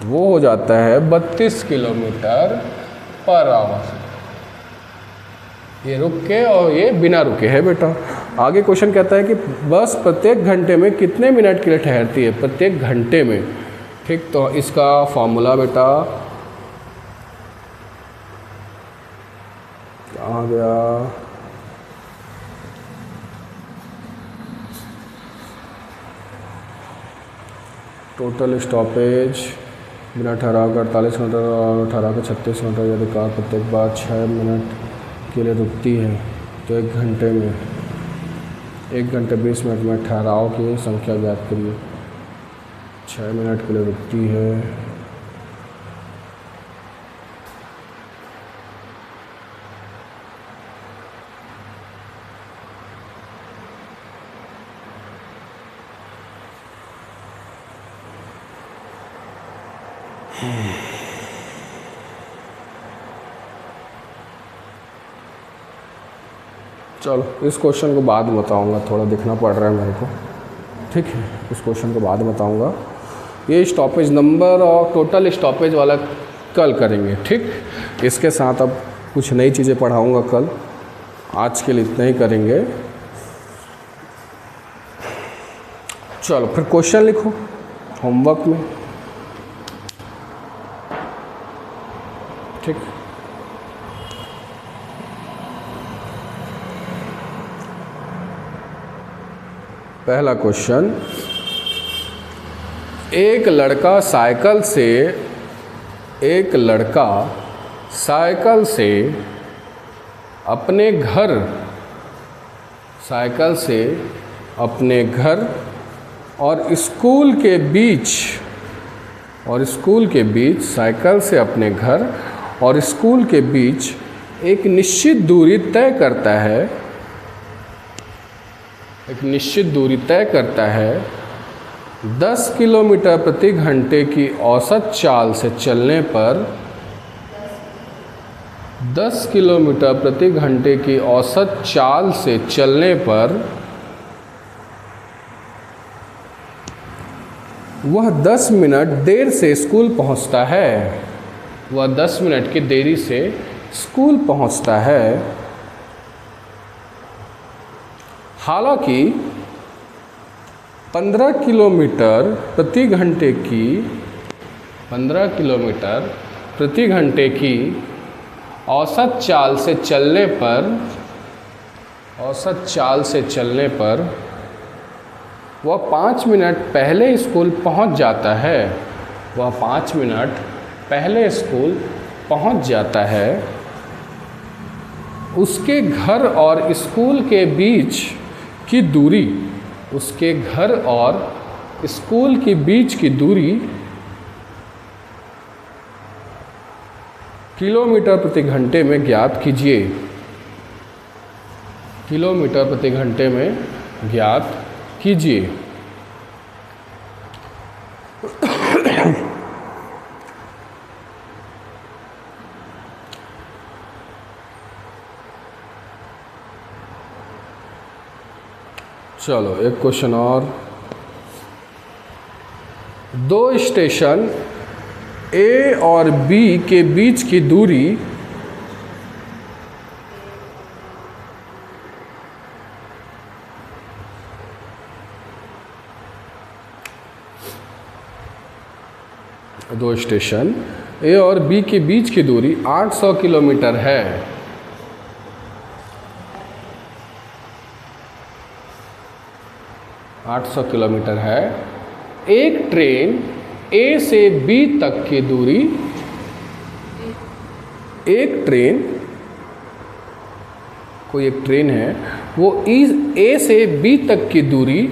वो हो जाता है 32 किलोमीटर पर आवर। ये रुक के और ये बिना रुके है बेटा। आगे क्वेश्चन कहता है कि बस प्रत्येक घंटे में कितने मिनट के लिए ठहरती है? प्रत्येक घंटे में। ठीक, तो इसका फॉर्मूला बेटा आ गया, टोटल स्टॉपेज बिना ठहराव का 48 मिनट और ठहराव का 36 मिनट। यदि कार प्रत्येक बार 6 मिनट के लिए रुकती है तो 1 घंटे में 1 घंटे 20 मिनट में ठहराव की संख्या ज्ञात करिए। 6 मिनट के लिए रुकती है, चलो इस क्वेश्चन को बाद में बताऊंगा, थोड़ा देखना पड़ रहा है मेरे को। ठीक है, इस क्वेश्चन को बाद में बताऊंगा। ये स्टॉपेज नंबर और टोटल स्टॉपेज वाला कल करेंगे। ठीक, इसके साथ अब कुछ नई चीज़ें पढ़ाऊंगा कल। आज के लिए इतना ही करेंगे। चलो फिर क्वेश्चन लिखो होमवर्क में। ठीक, पहला क्वेश्चन, एक लड़का साइकिल से अपने घर और स्कूल के बीच साइकिल से अपने घर और स्कूल के बीच एक निश्चित दूरी तय करता है। 10 किलोमीटर प्रति घंटे की औसत चाल से चलने पर 10 किलोमीटर प्रति घंटे की औसत चाल से चलने पर वह 10 मिनट देर से स्कूल पहुंचता है। वह 10 मिनट की देरी से स्कूल पहुंचता है। हालांकि 15 किलोमीटर प्रति घंटे की औसत चाल से चलने पर वह 5 मिनट पहले स्कूल पहुंच जाता है। वह 5 मिनट पहले स्कूल पहुंच जाता है, उसके घर और स्कूल के बीच की दूरी, उसके घर और स्कूल के बीच की दूरी किलोमीटर प्रति घंटे में ज्ञात कीजिए। किलोमीटर प्रति घंटे में ज्ञात कीजिए। चलो एक क्वेश्चन और। दो स्टेशन ए और बी के बीच की दूरी दो स्टेशन ए और बी के बीच की दूरी 800 किलोमीटर है। 800 किलोमीटर है। एक ट्रेन ए से बी तक की दूरी, एक ट्रेन, कोई एक ट्रेन है, वो ए से बी तक की दूरी,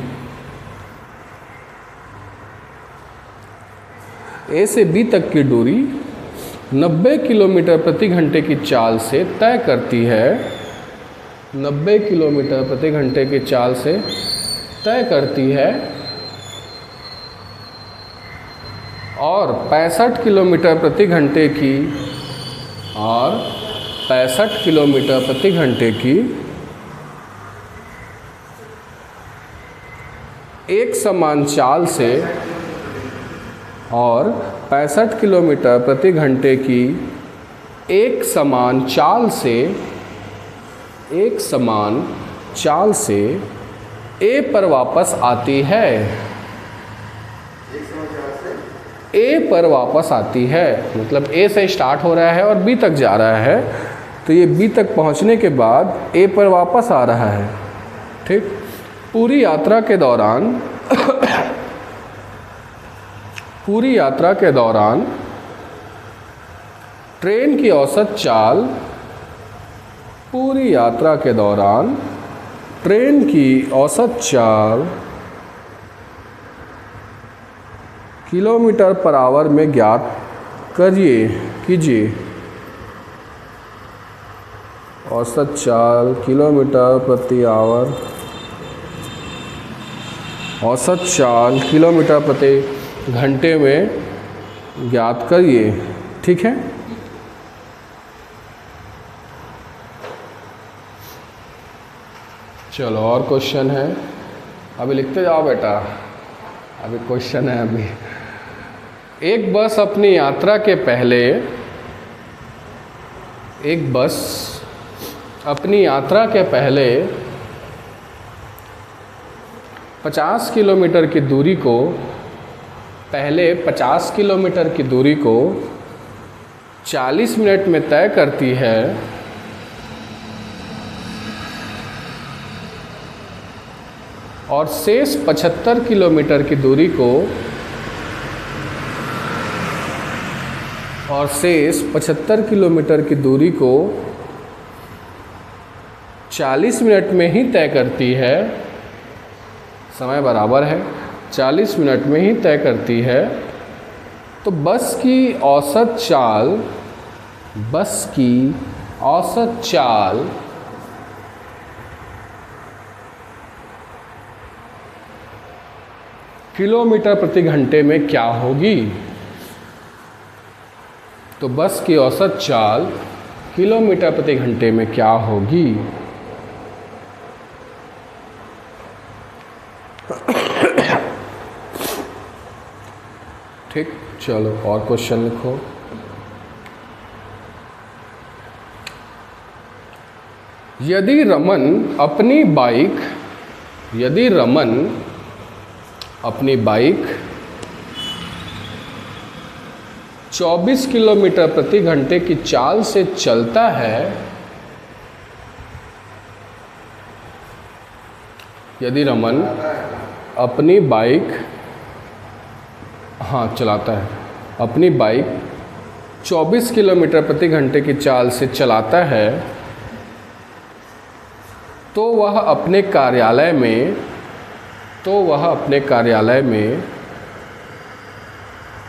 ए से बी तक की दूरी 90 किलोमीटर प्रति घंटे की चाल से तय करती है। 90 किलोमीटर प्रति घंटे की चाल से तय करती है और 65 किलोमीटर प्रति घंटे की, और 65 किलोमीटर प्रति घंटे की एक समान चाल से, और 65 किलोमीटर प्रति घंटे की एक समान चाल से, एक समान चाल से ए पर वापस आती है। ए पर वापस आती है मतलब ए से स्टार्ट हो रहा है और बी तक जा रहा है, तो ये बी तक पहुंचने के बाद ए पर वापस आ रहा है। ठीक। पूरी यात्रा के दौरान पूरी यात्रा के दौरान ट्रेन की औसत चाल, पूरी यात्रा के दौरान ट्रेन की औसत चाल किलोमीटर पर आवर में ज्ञात कीजिए। औसत चाल किलोमीटर प्रति आवर, औसत चाल किलोमीटर प्रति घंटे में ज्ञात करिए। ठीक है। चलो और क्वेश्चन है, अभी लिखते जाओ बेटा, अभी क्वेश्चन है। अभी एक बस अपनी यात्रा के पहले, एक बस अपनी यात्रा के पहले 50 किलोमीटर की दूरी को, पहले 50 किलोमीटर की दूरी को 40 मिनट में तय करती है, और शेष 75 किलोमीटर की दूरी को, और शेष 75 किलोमीटर की दूरी को 40 मिनट में ही तय करती है। समय बराबर है, 40 मिनट में ही तय करती है। तो बस की औसत चाल, बस की औसत चाल किलोमीटर प्रति घंटे में क्या होगी? तो बस की औसत चाल किलोमीटर प्रति घंटे में क्या होगी? ठीक। चलो और क्वेश्चन लिखो। यदि रमन अपनी बाइक 24 किलोमीटर प्रति घंटे की चाल से चलता है, यदि रमन अपनी बाइक चलाता है अपनी बाइक 24 किलोमीटर प्रति घंटे की चाल से चलाता है तो वह अपने कार्यालय में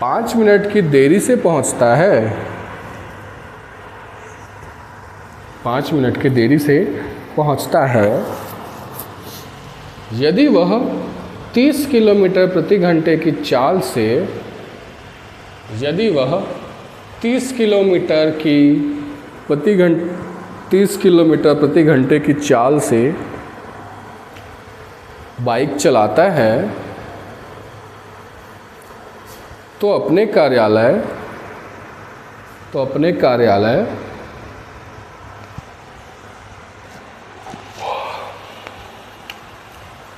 5 मिनट की देरी से पहुंचता है। 5 मिनट की देरी से पहुंचता है। यदि वह 30 किलोमीटर प्रति घंटे की चाल से 30 किलोमीटर प्रति घंटे की चाल से बाइक चलाता है तो अपने कार्यालय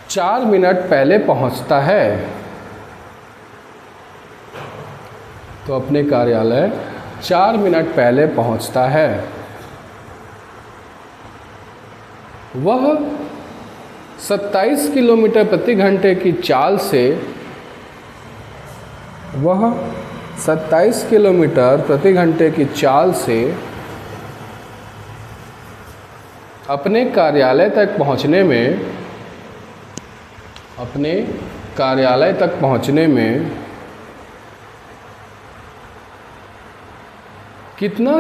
4 मिनट पहले पहुंचता है। तो अपने कार्यालय 4 मिनट पहले पहुंचता है। वह 27 किलोमीटर प्रति घंटे की चाल से अपने कार्यालय तक पहुंचने में कितना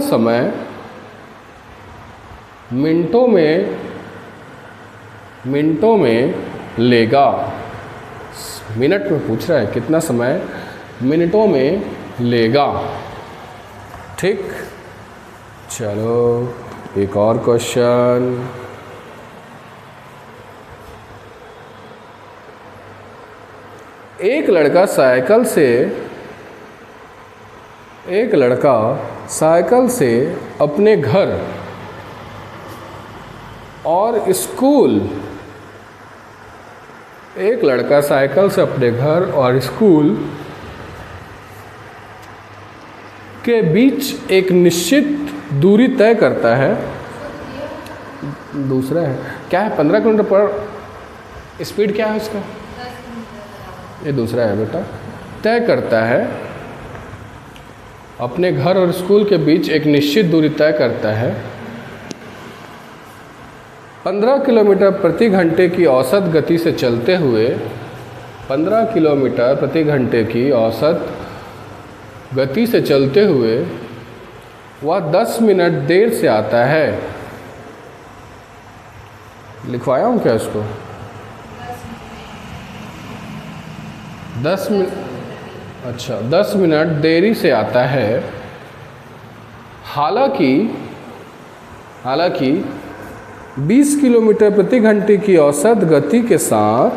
समय मिनटों में लेगा। मिनट में पूछ रहा है, कितना समय मिनटों में लेगा। ठीक, चलो एक और क्वेश्चन। एक लड़का साइकिल से अपने घर और स्कूल के बीच एक निश्चित दूरी तय करता है। दूसरा है क्या है, 15 किलोमीटर पर स्पीड क्या है उसका? ये दूसरा है बेटा। तय करता है, अपने घर और स्कूल के बीच एक निश्चित दूरी तय करता है। 15 किलोमीटर प्रति घंटे की औसत गति से चलते हुए 15 किलोमीटर प्रति घंटे की औसत गति से चलते हुए वह 10 मिनट देर से आता है। लिखवाया हूँ क्या इसको? 10 मिनट, अच्छा 10 मिनट देरी से आता है। हालांकि 20 किलोमीटर प्रति घंटे की औसत गति के साथ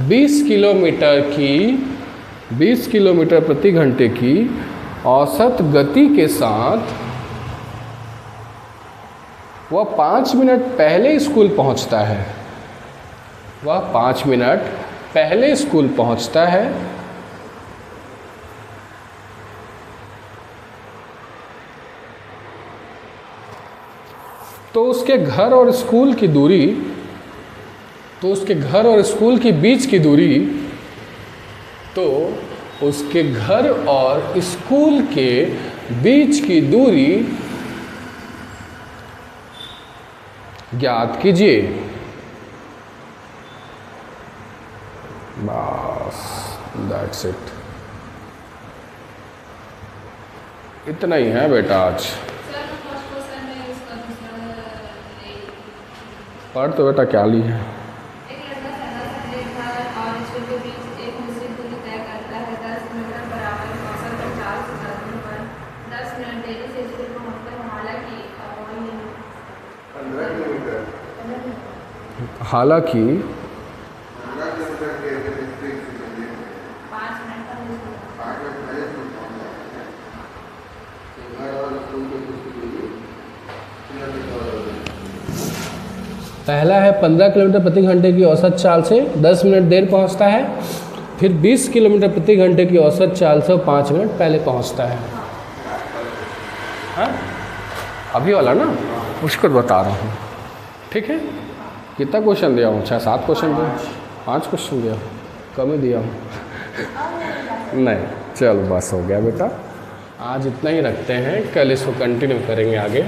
20 किलोमीटर प्रति घंटे की औसत गति के साथ वह 5 मिनट पहले स्कूल पहुंचता है। वह 5 मिनट पहले स्कूल पहुंचता है। तो उसके घर और स्कूल की दूरी, तो उसके घर और स्कूल के बीच की दूरी, तो उसके घर और स्कूल के बीच की दूरी ज्ञात कीजिए। बस दैट्स इट, इतना ही है बेटा आज। पढ़ तो बेटा क्या ली है? हालांकि पहला है 15 किलोमीटर प्रति घंटे की औसत चाल से 10 मिनट देर पहुंचता है। फिर 20 किलोमीटर प्रति घंटे की औसत चाल से 5 मिनट पहले पहुंचता है। हाँ? अभी वाला ना, उसको बता रहा हूँ। ठीक है, कितना क्वेश्चन दिया हूँ? 6-7 क्वेश्चन दिया। 5 क्वेश्चन दिया, कम ही दिया हूँ। नहीं चलो बस हो गया बेटा, आज इतना ही रखते हैं, कल इसको कंटिन्यू करेंगे आगे।